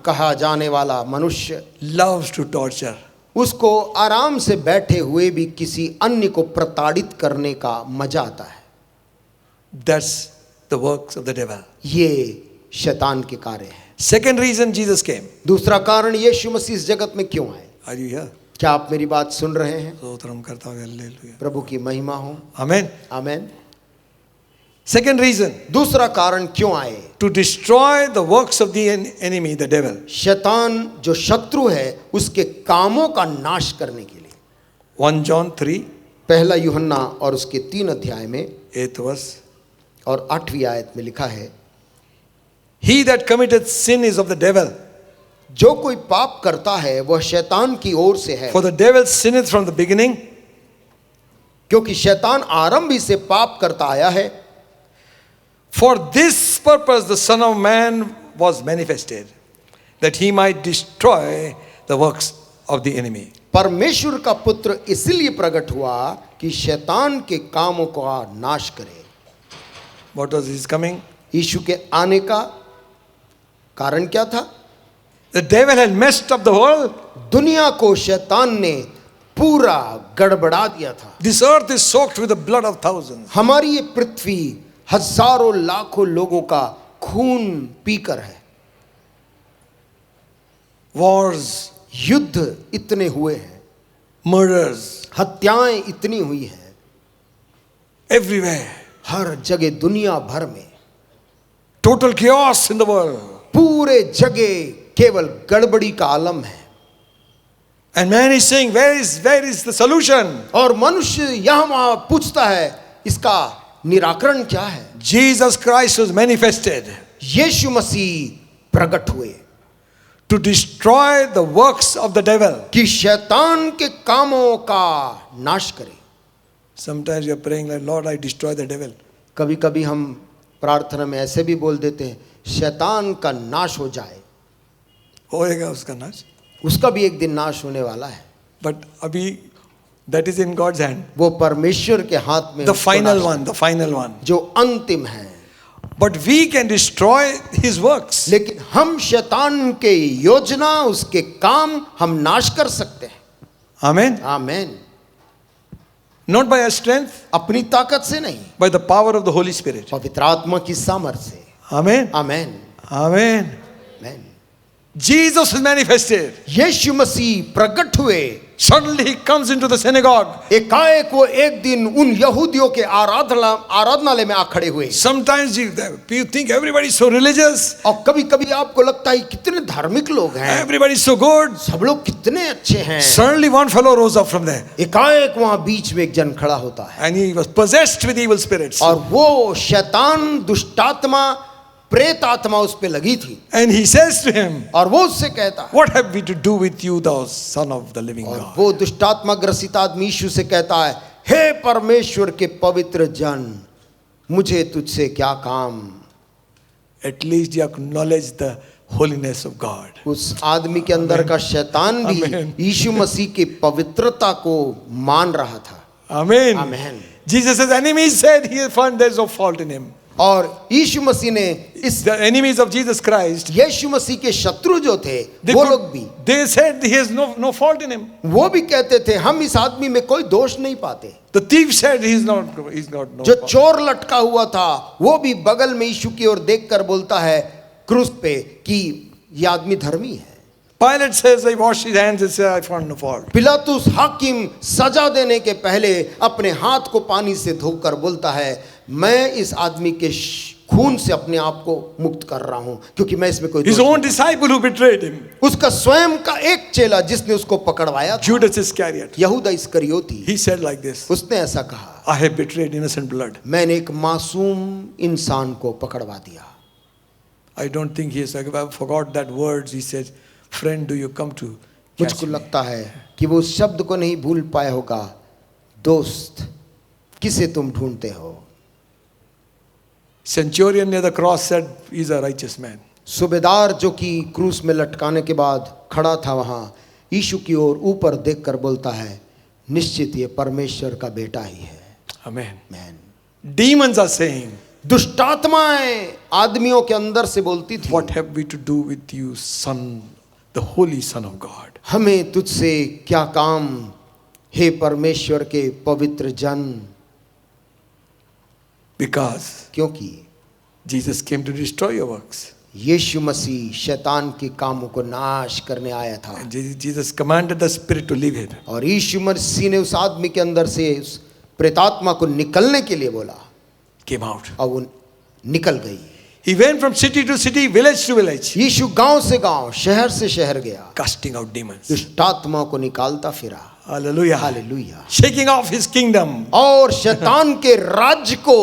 कहा जाने वाला मनुष्य loves to torture. उसको आराम से बैठे हुए भी किसी अन्य को प्रताड़ित करने का मजा आता है। That's the works of the devil. ये शैतान के कार्य है। Second reason Jesus came. दूसरा कारण यीशु मसीह इस जगत में क्यों आए? Are you here? क्या आप मेरी बात सुन रहे हैं? स्तोत्रम करता हूँ, हालेलुया। प्रभु की महिमा हो। Amen. आमेन। Second reason, दूसरा कारण क्यों आए? to destroy the works of the enemy, the devil. शैतान जो शत्रु है उसके कामों का नाश करने के लिए। 1 John 3, पहला यूहन्ना और उसके 3 अध्याय में 8th verse. और 8वीं आयत में लिखा है, He that committeth sin is of the devil, जो कोई पाप करता है वह शैतान की ओर से है, for the devil sinneth from the beginning. क्योंकि शैतान आरंभ ही से पाप करता आया है। For this purpose the Son of Man was manifested, that he might destroy the works of the enemy. परमेश्वर का पुत्र इसलिए प्रकट हुआ कि शैतान के कामों का नाश करे। What was his coming? यीशु के आने का कारण क्या था? The devil had messed up the world. दुनिया को शैतान ने पूरा गड़बड़ा दिया था। This earth is soaked with the blood of thousands. हमारी ये पृथ्वी हजारों लाखों लोगों का खून पीकर है। Wars, युद्ध इतने हुए हैं, murders, हत्याएं इतनी हुई हैं, everywhere. हर जगह दुनिया भर में Total chaos in the world. पूरे जगह केवल गड़बड़ी का आलम है। And man is saying, where is the solution? और मनुष्य यहाँ वहाँ पूछता है, इसका निराकरण क्या है? Jesus Christ was manifested यीशु मसीह प्रकट हुए to destroy the works of the devil. कि शैतान के कामों का नाश करे। Sometimes you are praying like, Lord, I destroy the devil. कभी कभी हम प्रार्थना में ऐसे भी बोल देते हैं, शैतान का नाश हो जाए। होएगा उसका नाश. उसका भी एक दिन नाश होने वाला है। But अभी that is in God's hand. वो परमेश्वर के हाथ में The उसको final नाश- one, the final one. जो अंतिम है। But we can destroy his works. लेकिन हम शैतान के योजना, उसके काम हम नाश कर सकते हैं। Amen. Amen. Not by our strength, अपनी ताकत से नहीं, by the power of the Holy Spirit. पवित्र आत्मा की सामर्थ से। Amen. Amen. Amen. Amen. Jesus is manifested. यीशु मसीह प्रकट हुए। Suddenly he comes into the synagogue. एकाएक वो एक दिन उन यहूदियों के आराधनालय में आ खड़े हुए। Sometimes you think everybody is so religious, और कभी कभी आपको लगता है कितने धार्मिक लोग हैं, everybody is so good. सब लोग कितने अच्छे हैं। Suddenly one fellow rose up from there एकाएक वहां बीच में एक जन खड़ा होता है and he was possessed with evil spirits. और वो शैतान, दुष्टात्मा, प्रेत आत्मा उस पे लगी थी। And he says to him, और वो उससे कहता है, what have we to do with you, thou son of the living और God? वो दुष्टात्मा ग्रसित आदमी यीशु से कहता है, हे परमेश्वर के पवित्र जन, मुझे तुझसे क्या काम? At least you acknowledge the holiness of God. उस आदमी के अंदर का शैतान भी Amen. यीशु मसीह की पवित्रता को मान रहा था। Amen. Amen. Jesus' enemies said he found there's no fault in him. और यीशु मसीह ने इस The enemies of Jesus Christ, यीशु मसीह के शत्रु जो थे they, वो लोग भी, they said he has no fault in him. वो भी कहते थे हम इस आदमी में कोई दोष नहीं पाते। The thief said he's not no जो fault. चोर लटका हुआ था वो भी बगल में यीशु की ओर देखकर बोलता है क्रूस पे कि ये आदमी धर्मी है। Pilate says I washed his hands and said I found no fault. पिलातुस हाकिम सजा देने के पहले अपने हाथ को पानी से धोकर बोलता है, मैं इस आदमी के खून से अपने आप को मुक्त कर रहा हूं क्योंकि मैं इसमें कोई His दोष own नहीं। disciple who betrayed him, उसका स्वयं का एक चेला जिसने उसको पकड़वाया था, Judas Iscariot, यहूदा इस्करियोती, he said like this, उसने ऐसा कहा, I have betrayed innocent blood. मैंने एक मासूम इंसान को पकड़वा दिया। I don't think he has, I forgot that words. He said, friend, do you come to catch मुझको me? लगता है कि वो उस शब्द को नहीं भूल पाया होगा, दोस्त किसे तुम ढूंढते हो? Centurion near the cross said, he's a righteous man. सूबेदार जो कि क्रूस में लटकाने के बाद खड़ा था वहां, यीशु की ओर ऊपर देखकर बोलता है, निश्चित ये परमेश्वर का बेटा ही है। Amen. Man. Demons are saying, दुष्टात्माएं आदमियों के अंदर से बोलती थी, what have we to do with you, son, the holy son of God? हमें तुझसे क्या काम, हे परमेश्वर के पवित्र जन? Because क्योंकि Jesus came to destroy your works. यीशु मसीह शैतान के कामों को नाश करने आया था। And Jesus commanded the spirit to leave him. और यीशु मसीह ने उस आदमी के अंदर से उस प्रेतात्मा को निकलने के लिए बोला। came out. और वो निकल गई। He went from city to city, village to village, यीशु गांव से गांव, शहर से शहर गया, casting out demons. दुष्टात्माओं को निकालता फिरा। Hallelujah. Hallelujah. Shaking off his kingdom और शैतान के राज्य को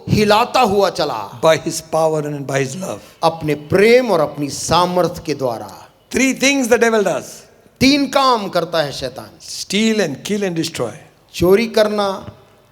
हिलाता हुआ चला by his power and by his love. अपने प्रेम और अपनी सामर्थ के द्वारा। 3 things the devil does: 3 काम करता है शैतान: steal and kill and destroy. चोरी करना,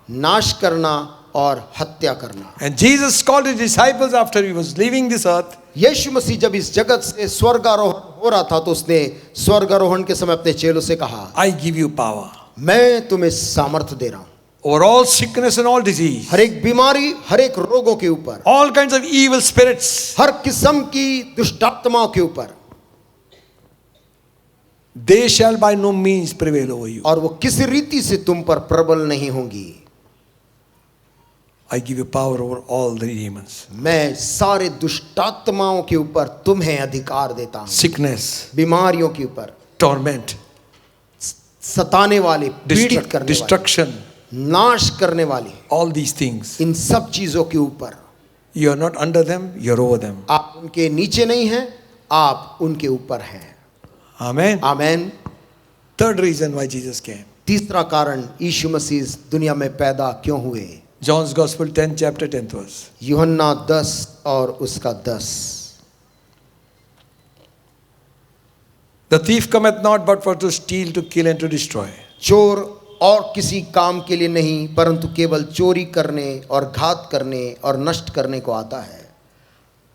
नाश करना और हत्या करना। And Jesus called his disciples after he was leaving this earth. यीशु मसीह जब इस जगत से स्वर्गारोहण हो रहा था तो उसने स्वर्गारोहण के समय अपने चेलों से कहा, I give you power मैं तुम्हें सामर्थ दे रहा हूं over all sickness and all disease, हर एक बीमारी, हर एक रोगों के ऊपर, all kinds of evil spirits. हर किस्म की दुष्टात्माओं के ऊपर। They shall by no means prevail over you. और वो किसी रीति से तुम पर प्रबल नहीं होंगी। I give you power over all the demons. मैं सारे दुष्टात्माओं के ऊपर तुम्हें अधिकार देता हूं। Sickness, बीमारियों के ऊपर, torment, सताने वाले, पीड़ित करने वाले, destruction, नाश करने वाले, all these things. इन सब चीजों के ऊपर You are not under them, you are over them. आप उनके नीचे नहीं हैं, आप उनके ऊपर हैं। Amen. Amen. Third reason why Jesus came. तीसरा कारण यीशु मसीह इस दुनिया में पैदा क्यों हुए। John's Gospel 10 chapter 10th verse. यूहन्ना 10 और उसका 10। The thief cometh not but for to steal, to kill and to destroy. चोर और किसी काम के लिए नहीं परंतु केवल चोरी करने और घात करने और नष्ट करने को आता है।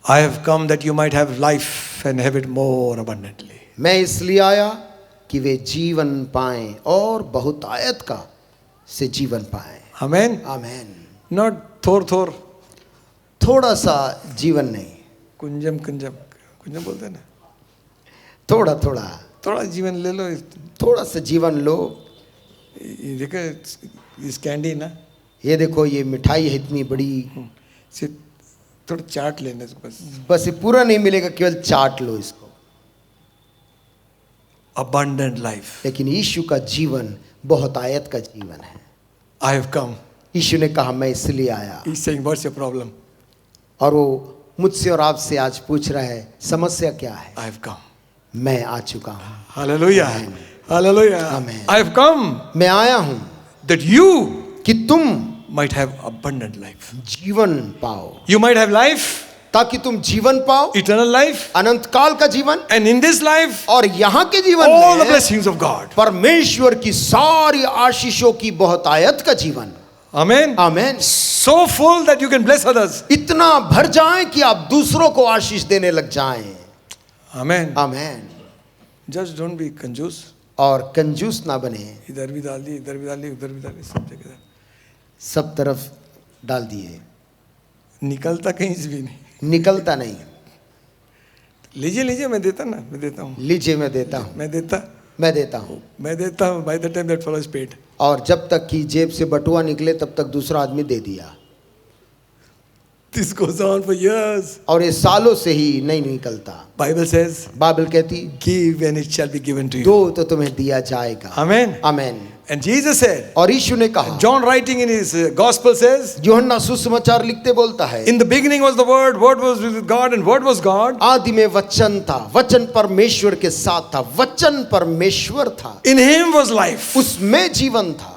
I have come that you might have life and have it more abundantly. मैं इसलिए आया कि वे जीवन पाएं और बहुत आयत का से जीवन पाएं। Amen. आमेन। Not थोर थोड़ा सा जीवन नहीं, कुंजम कुंजम बोलते हैं ना, थोड़ा थोड़ा थोड़ा जीवन ले लो. थोड़ा सा जीवन लो। ये देखो इस कैंडी ना, ये देखो ये मिठाई है इतनी बड़ी, सिर्फ थोड़ा चाट लेने से बस. बस ये पूरा नहीं मिलेगा, केवल चाट लो इसको। Abundant life. लेकिन यीशु का जीवन बहुत आयत का जीवन है। I have come. यीशु ने कहा मैं इसलिए आया। He's saying, what's your problem? और वो मुझसे और आपसे आज पूछ रहा है समस्या क्या है। I have come. मैं आ चुका हूँ। Hallelujah. Hallelujah. Amen. I have come मैं आया हूँ that you कि तुम might have abundant life. जीवन पाओ, You might have life, ताकि तुम जीवन पाओ, eternal life, अनंत काल का जीवन, and in this life, और यहाँ के जीवन all the में blessings of God. परमेश्वर की सारी आशीषों की बहुत आयत का जीवन। Amen. Amen. So full that you can bless others. इतना भर जाए कि आप दूसरों को आशीष देने लग जाएं। Amen. Amen. Just don't be कंजूस. और कंजूस ना बने, इधर भी डाल दी, इधर भी डाल दी, उधर भी डाल दी, सब जगह सब तरफ डाल दिए, निकलता कहीं से भी नहीं. निकलता नहीं। लीजिए लीजिए, मैं देता ना, मैं देता हूँ, लीजिए मैं देता हूँ, मैं देता, मैं देता हूँ। मैं देता हूँ. By the time that fellow is paid. और जब तक कि जेब से बटुआ निकले तब तक दूसरा आदमी दे दिया। This goes on for years. और ये सालों से ही नहीं निकलता। Bible says, बाइबल कहती give and it shall be given to you. दो तो तुम्हें दिया जाएगा। Amen. Amen. And Jesus said, और यीशु ने कहा, John writing in his gospel says, यूहन्ना सुसमाचार लिखते बोलता है, in the beginning was the word, word was with God and word was God. आदि में वचन था, वचन परमेश्वर के साथ था, वचन परमेश्वर था, In him was life. उसमें जीवन था,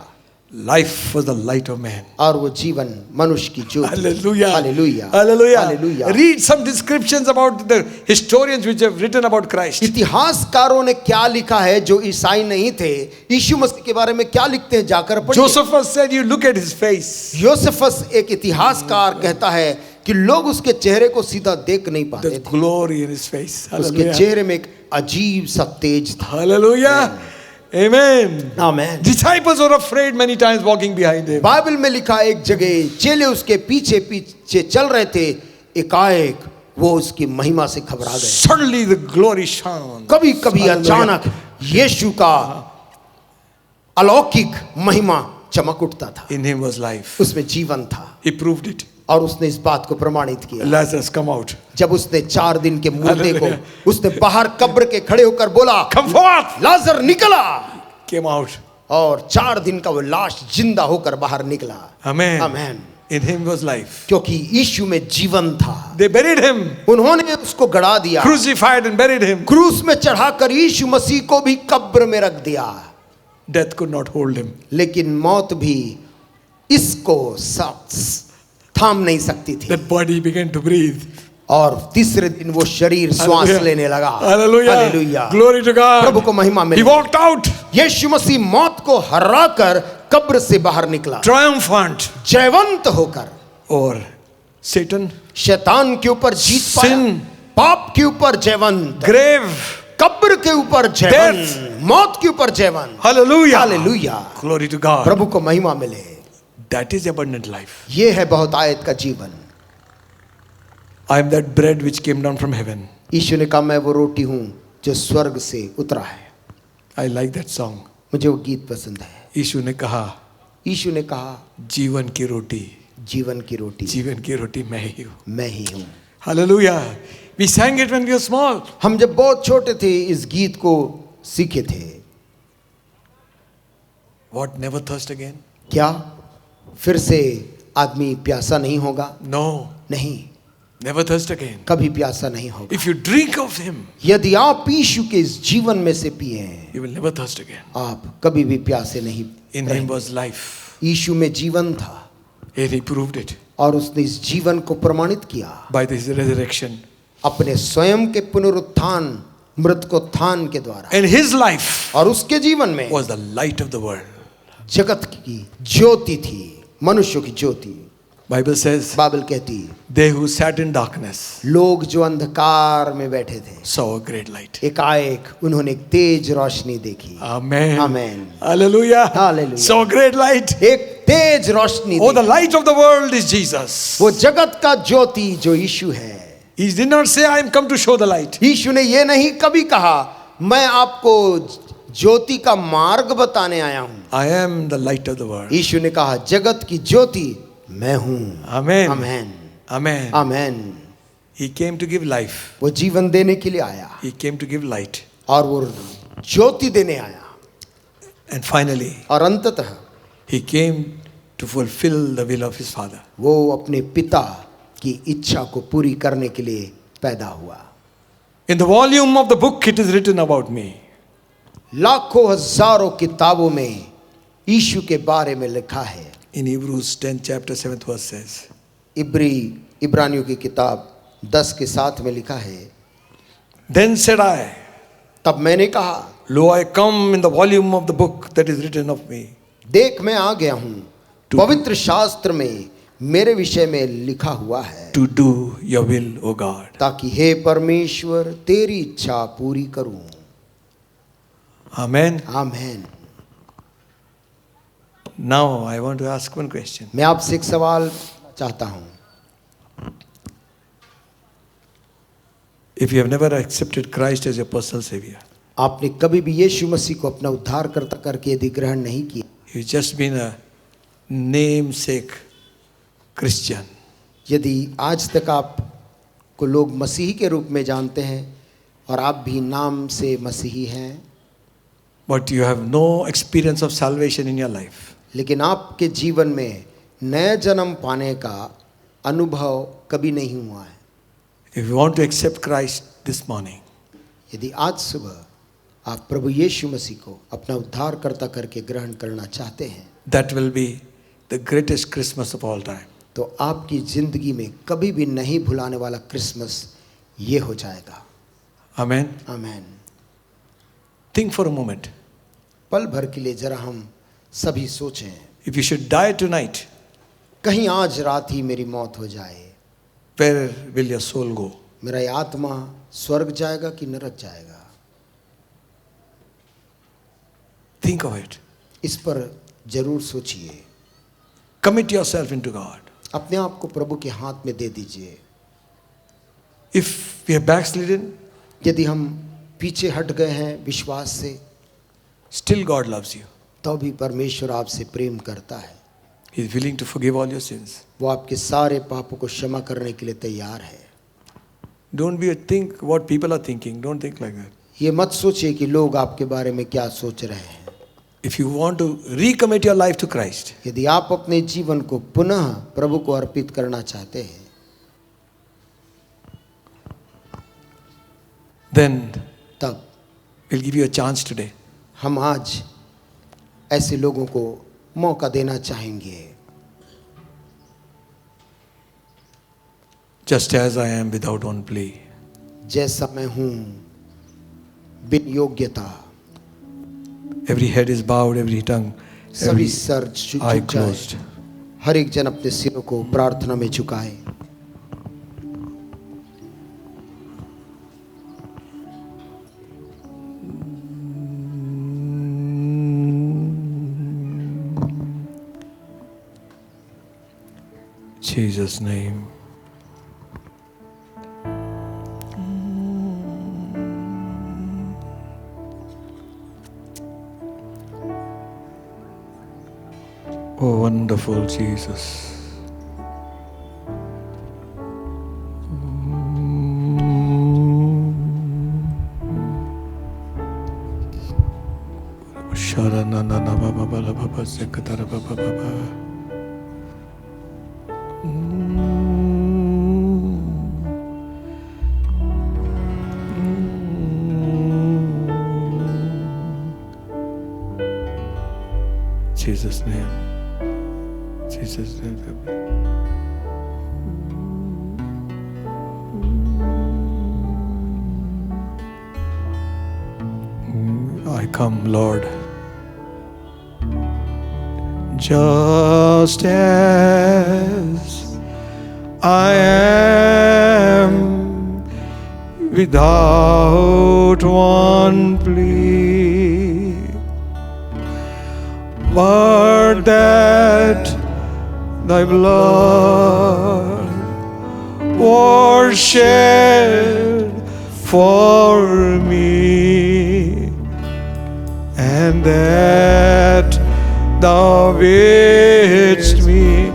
Life was the light of man. और वो जीवन मनुष्य की ज्योति। Hallelujah. Hallelujah. Hallelujah. Hallelujah. Read some descriptions about the historians which have written about Christ. इतिहासकारों ने क्या लिखा है जो ईसाई नहीं थे, यीशु मसीह के बारे में क्या लिखते हैं जाकर पढ़िए। Josephus said, you look at his face. योसेफस एक इतिहासकार कहता है कि लोग उसके चेहरे को सीधा देख नहीं पाते The थे, glory in his face. उसके Hallelujah. चेहरे में एक अजीब सा तेज था। Hallelujah. Amen. Amen. Disciples were afraid many times walking behind him. Bible में लिखा एक जगह चेले उसके पीछे पीछे चल रहे थे, एकाएक वो उसकी महिमा से घबरा गए। Suddenly the glory shone. कभी कभी Hallelujah. अचानक यीशु का अलौकिक महिमा चमक उठता था। In him was life. उसमें जीवन था, He proved it. और उसने इस बात को प्रमाणित किया। Lazarus, come out. जब उसने 4 दिन के मुर्दे को Hallelujah. उसने बाहर कब्र के खड़े होकर बोला, Come forth. लाजर निकला, Came out. और 4 दिन का वो लाश जिंदा होकर बाहर निकला। Amen. Amen. In him was life. क्योंकि यीशु में जीवन था। They buried him, उन्होंने उसको गड़ा दिया, crucified and buried him. क्रूस में चढ़ाकर यीशु मसीह को भी कब्र में रख दिया। Death could not hold him. लेकिन मौत भी इसको थाम नहीं सकती थी। That body began to breathe. और तीसरे दिन वो शरीर श्वास लेने लगा। Hallelujah. Hallelujah. Glory to God. प्रभु को महिमा मिले। He walked out यीशु मसीह मौत को हराकर कब्र से बाहर निकला, triumphant जयवंत होकर। over Satan, शैतान के ऊपर जीत पाया, sin, पाप के ऊपर जयवंत, grave. कब्र के ऊपर जयवंत, मौत के ऊपर जयवंत। Hallelujah. Hallelujah. Glory to God. प्रभु को महिमा मिले। That is abundant life. ये है बहुत आयत का जीवन। I am that bread which came down from heaven. यीशु ने कहा मैं वो रोटी हूं जो स्वर्ग से उतरा है। I like that song. मुझे वो गीत पसंद है। यीशु ने कहा, यीशु ने कहा जीवन की रोटी, जीवन की रोटी जीवन की रोटी मैं ही हूँ। मैं ही हूं। Hallelujah. We sang it when we were small. हम जब बहुत छोटे थे इस गीत को सीखे थे। What, never thirst again? क्या फिर से आदमी प्यासा नहीं होगा? No, नहीं, never thirst again. कभी प्यासा नहीं होगा। If you drink of him, यदि आप यीशु के इस जीवन में से पिए, you will never thirst again. आप कभी भी प्यासे नहीं In him रहेंगे। was life. यीशु में जीवन था And he proved it और उसने इस जीवन को प्रमाणित किया by this resurrection. अपने स्वयं के पुनरुत्थान, मृतकोत्थान के द्वारा। And his life और उसके जीवन में was the light of the world. जगत की ज्योति थी, मनुष्यों की ज्योति। Bible says, बाइबल कहती they who sat in darkness लोग जो अंधकार में बैठे थे, saw a great light. एकाएक उन्होंने एक तेज रोशनी देखी। Amen. Amen. Hallelujah. Hallelujah. Saw a great light. एक तेज रोशनी Oh, the देखी। light of the world is Jesus. वो जगत का ज्योति जो यीशु है। He did not say, I am come to show the light. यीशु ने ये नहीं कभी कहा मैं आपको ज्योति का मार्ग बताने आया हूं। I am the light of the world. यीशु ने कहा जगत की ज्योति मैं हूं। Amen. Amen, Amen. Amen. He came to give life. वो जीवन देने के लिए आया He came to give light. और वो ज्योति देने आया। And finally, और अंततः he came to fulfill the will of his Father. वो अपने पिता की इच्छा को पूरी करने के लिए पैदा हुआ। In the volume of the book, it is written about me. लाखों हजारों किताबों में यीशु के बारे में लिखा है। In Hebrews 10 chapter 7th verse says, इब्रानियों की किताब 10 के 7 में लिखा है, Then said I, तब मैंने कहा Lo, I come in the volume of the book that is written of me. देख मैं आ गया हूँ, पवित्र शास्त्र में मेरे विषय में लिखा हुआ है, To do your will, O God. ताकि हे परमेश्वर तेरी इच्छा पूरी करूं। Amen. Amen. Now I want to ask one question. मैं आपसे एक सवाल चाहता हूं। If you have never accepted Christ as your personal Savior, आपने कभी भी यीशु मसीह को अपना उद्धारकर्ता करके यदि ग्रहण नहीं किया, you've just been a namesake Christian, यदि आज तक आपको लोग मसीही के रूप में जानते हैं और आप भी नाम से मसीही हैं, but you have no experience of salvation in your life, लेकिन आपके जीवन में नया जन्म पाने का अनुभव कभी नहीं हुआ है, if you want to accept Christ this morning, यदि आज सुबह आप प्रभु यीशु मसीह को अपना उद्धारकर्ता करके ग्रहण करना चाहते हैं, that will be the greatest Christmas of all time. तो आपकी जिंदगी में कभी भी नहीं भुलाने वाला क्रिसमस ये हो जाएगा। Amen. Amen. Think for a moment. पल भर के लिए जरा हम सभी सोचें, If you should die tonight, कहीं आज रात ही मेरी मौत हो जाए, where will your soul go? मेरा आत्मा स्वर्ग जाएगा कि नरक जाएगा? Think of it. इस पर जरूर सोचिए। Commit yourself into God. अपने आप को प्रभु के हाथ में दे दीजिए। If we are backslidden, यदि हम पीछे हट गए हैं विश्वास से, still God loves you. तो भी परमेश्वर आपसे प्रेम करता है। He is willing to forgive all your sins. वो आपके सारे पापों को क्षमा करने के लिए तैयार है। Don't think what people are thinking. Don't think like that. ये मत सोचिए कि लोग आपके बारे में क्या सोच रहे हैं। if you want to recommit your life to Christ, यदि आप अपने जीवन को पुनः प्रभु को अर्पित करना चाहते हैं, then तब we'll give you a chance today. हम आज ऐसे लोगों को मौका देना चाहेंगे। Just as I am without one plea. जैसा मैं हूं बिन योग्यता, Every head is bowed, every tongue, सभी every सर झुक eye जाए, closed. हर एक जन अपने सिरों को प्रार्थना में झुकाए। Jesus' name. Oh, wonderful Jesus. Sharanana baba baba baba sekatara baba baba. Jesus' name. Jesus' name. I come, Lord, just as I am, without one plea, but that thy blood was shed for me, and that thou bidst me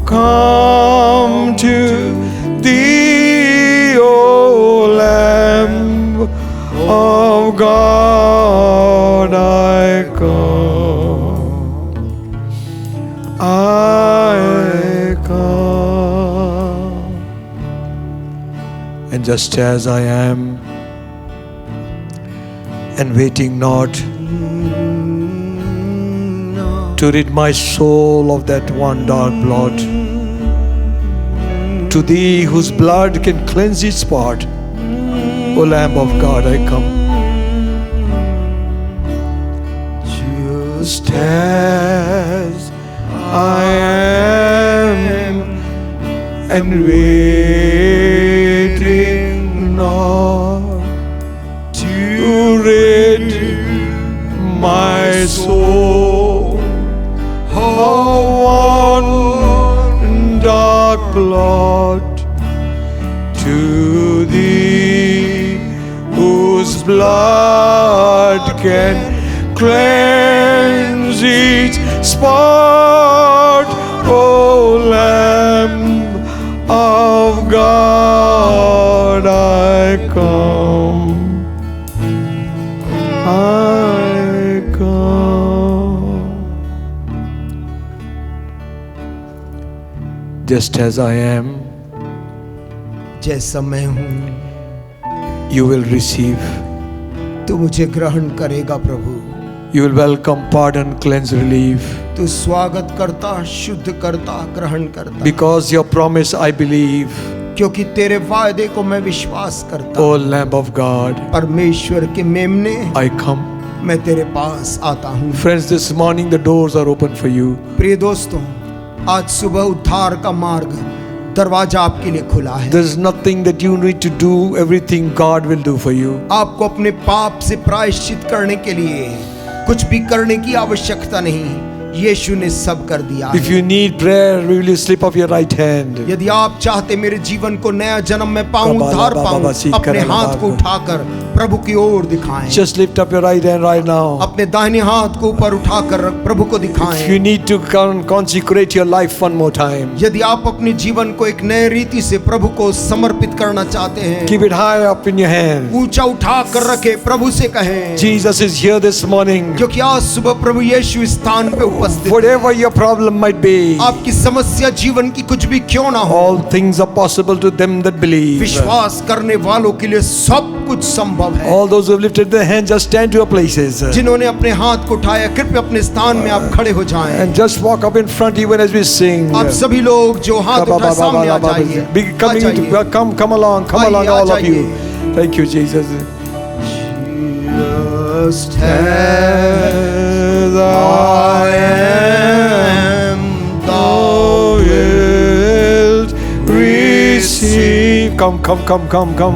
come to thee, O Lamb of God, I come, I come. And just as I am, and waiting not to rid my soul of that one dark blot, to thee whose blood can cleanse each spot, O Lamb of God, I come. Just as I am, and waiting not to rid my soul of one dark blot, to thee whose blood can cleanse each spot, O Lamb of God, I come, I come. Just as I am, जैसा मैं हूं you will receive. तू मुझे ग्रहण करेगा प्रभु। You will welcome, pardon, cleanse, relieve. तू स्वागत करता, शुद्ध करता, ग्रहण करता। Because your promise I believe, क्योंकि तेरे वायदे को मैं विश्वास करता। O Lamb of God, परमेश्वर के मेमने, I come. मैं तेरे पास आता हूँ। Friends, this morning the doors are open for you. प्रिय दोस्तों, आज सुबह उद्धार का मार्ग, दरवाजा आपके लिए खुला है। There is nothing that you need to do. Everything God will do for you. आपको अपने पाप से प्रायश्चित करने के लिए कुछ भी करने की आवश्यकता नहीं। यीशु ने सब कर दिया If you need prayer, will you slip off your right hand? यदि आप चाहते मेरे जीवन को नया जन्म में पाऊं, उद्धार पाऊं, अपने हाथ को उठाकर प्रभु की ओर दिखाएं। Just lift up your right hand right now. अपने दाहिने हाथ को ऊपर उठाकर प्रभु को If you दिखाएं। need to consecrate your life one more time, यदि आप अपने जीवन को एक नए रीति से प्रभु को समर्पित करना चाहते हैं, keep it high up in your hand. ऊंचा उठा कर रखे, प्रभु से कहें, Jesus is here this morning. क्योंकि आज सुबह प्रभु यीशु इस स्थान पे उपस्थित है। Whatever your problem might be, आपकी समस्या जीवन की कुछ भी क्यों ना हो, all things are possible to them that believe. विश्वास करने वालों के लिए सब कुछ संभव है। All those who have lifted their hands, just stand to your places जिन्होंने अपने हाथ को उठाया, कृपया अपने स्थान में आप खड़े हो जाएं। and just walk up in front even as we sing. आप सभी लोग जो हाथ उठाए सामने आ जाइए। Be coming आ जाइए। come along, आइए, आ all of you. जाइए। Thank you, Jesus. Just as I am, thou wilt receive. Come.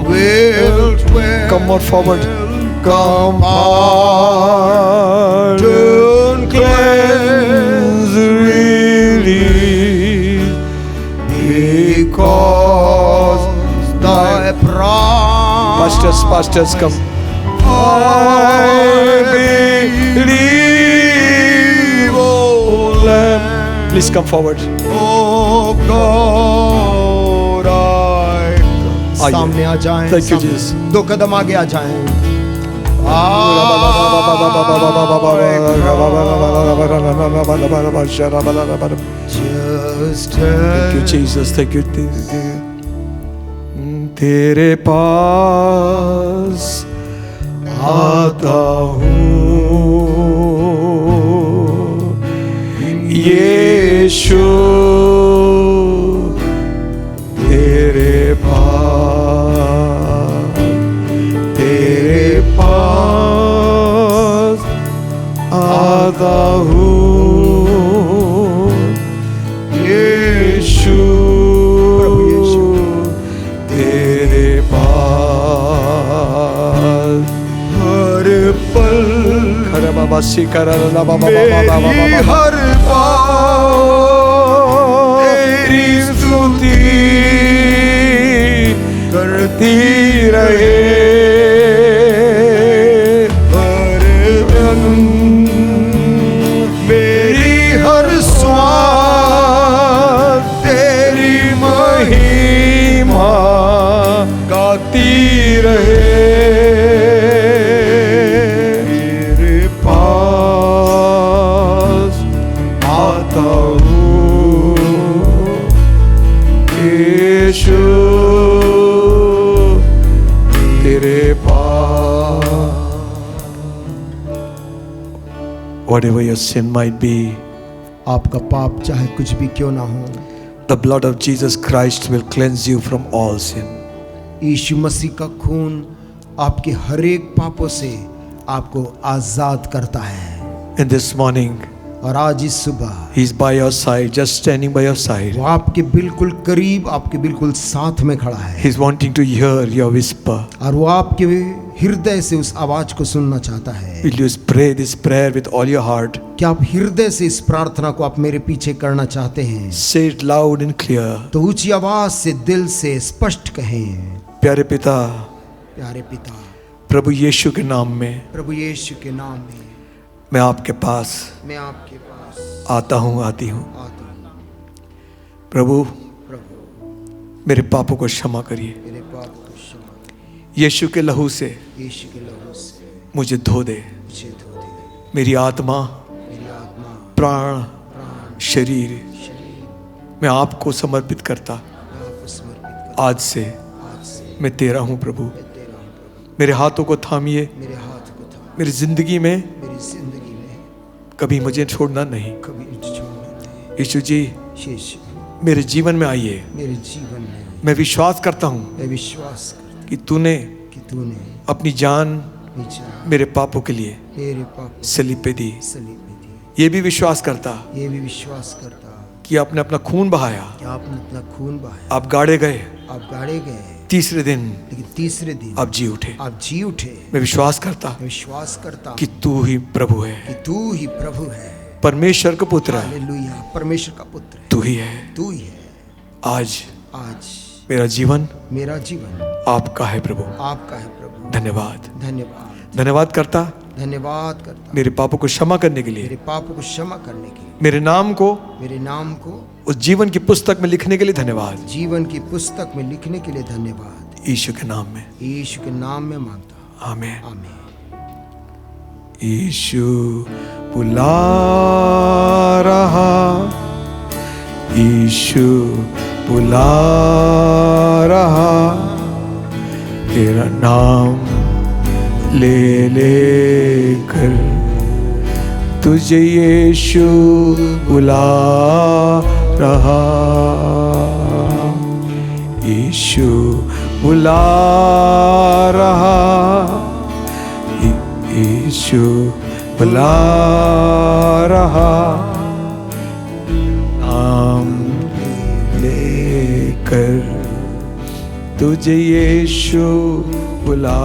wilt Come more forward. Come Pardon, pardon, cleanse, release, because thy promise Pastors, come. I believe, O Lamb, Please come forward. O God, आइए। सामने आ जाएं। Thank you, सामने। Jesus. 2 कदम आगे आ जाएं। Just Thank you, Jesus. Thank you. तेरे पास आता हूँ यीशु, तेरे पास आता हूँ यीशु, तेरे पास हर पल खरा बाबा सिकरा ला बाबा मेरी हर बात तेरी स्तुति करती रहे, हर पल मेरी हर श्वास तेरी महिमा गाती रहे। तेरे पास आता हूँ यीशु, तेरे पास। Whatever your sin might be, आपका पाप चाहे कुछ भी क्यों ना हो, the blood of Jesus Christ will cleanse you from all sin. यीशु मसीह का खून आपके हर एक पापों से आपको आजाद करता है। And this morning, और आज इस सुबह He is by your side, just standing by your side. वो आपके बिल्कुल करीब, आपके बिल्कुल साथ में खड़ा है, He is wanting to hear your whisper. और वो आपके हृदय से उस आवाज को सुनना चाहता है। Will you pray this prayer with all your heart? क्या आप हृदय से इस प्रार्थना को आप मेरे पीछे करना चाहते हैं? Say it loud and clear. तो ऊंची आवाज से दिल से स्पष्ट कहें। प्यारे पिता, प्यारे पिता, प्रभु यीशु के नाम में प्रभु यीशु के नाम में मैं आपके पास मैं आपके पास आता हूँ, आती हूँ। आता हूँ। प्रभु, प्रभु मेरे पापों को क्षमा करिए। मेरे पाप को क्षमा कर, यीशु के लहू से यीशु के लहू से मुझे धो दे। मुझे धो दे। मेरी आत्मा, मेरी आत्मा, प्राण, प्राण, शरीर शरीर मैं आपको समर्पित करता। मैं आपको समर्पित कर, आज से आज से मैं तेरा हूँ प्रभु। मैं तेरा हूँ प्रभु। मेरे हाथों को थामिए। मेरे हाथ को थाम, मेरी जिंदगी में मेरी जिंदगी में कभी मुझे छोड़ना नहीं। कभी छोड़ने दे। यीशु जी, यीशु मेरे जीवन में आइए। मेरे जीवन में मैं विश्वास करता हूँ मैं विश्वास करता कि तूने हूँ कि तूने अपनी जान विचार मेरे पापों के लिए मेरे पाप सलीब पे दी। सलीब में दिए। ये भी विश्वास करता ये भी विश्वास करता कि आपने अपना खून बहाया, कि आपने अपना खून बहाया, आप गाड़े गए, आप गाड़े गए, तीसरे दिन लेकिन तीसरे दिन आप जी उठे। आप जी उठे। मैं विश्वास करता मैं विश्वास करता कि तू ही प्रभु है। कि तू ही प्रभु है। परमेश्वर का पुत्र है, हालेलुया, परमेश्वर का पुत्र है, तू ही है। तू ही है। आज आज मेरा जीवन मेरा जीवन आपका है प्रभु। आपका है प्रभु। धन्यवाद, धन्यवाद, धन्यवाद करता धन्यवाद करता मेरे पापों को क्षमा करने के लिए, मेरे पापों को क्षमा करने के लिए, मेरे नाम को मेरे नाम को उस जीवन की पुस्तक में लिखने के लिए धन्यवाद। जीवन की पुस्तक में लिखने के लिए धन्यवाद। यीशु के नाम में, यीशु के नाम में मांगता हूं, आमीन। आमीन। यीशु बुला रहा, यीशु बुला रहा, तेरा नाम ले लेकर तुझे यीशु बुला रहा, यीशु बुला रहा, यीशु बुला रहा, नाम लेकर तुझे यीशु बुला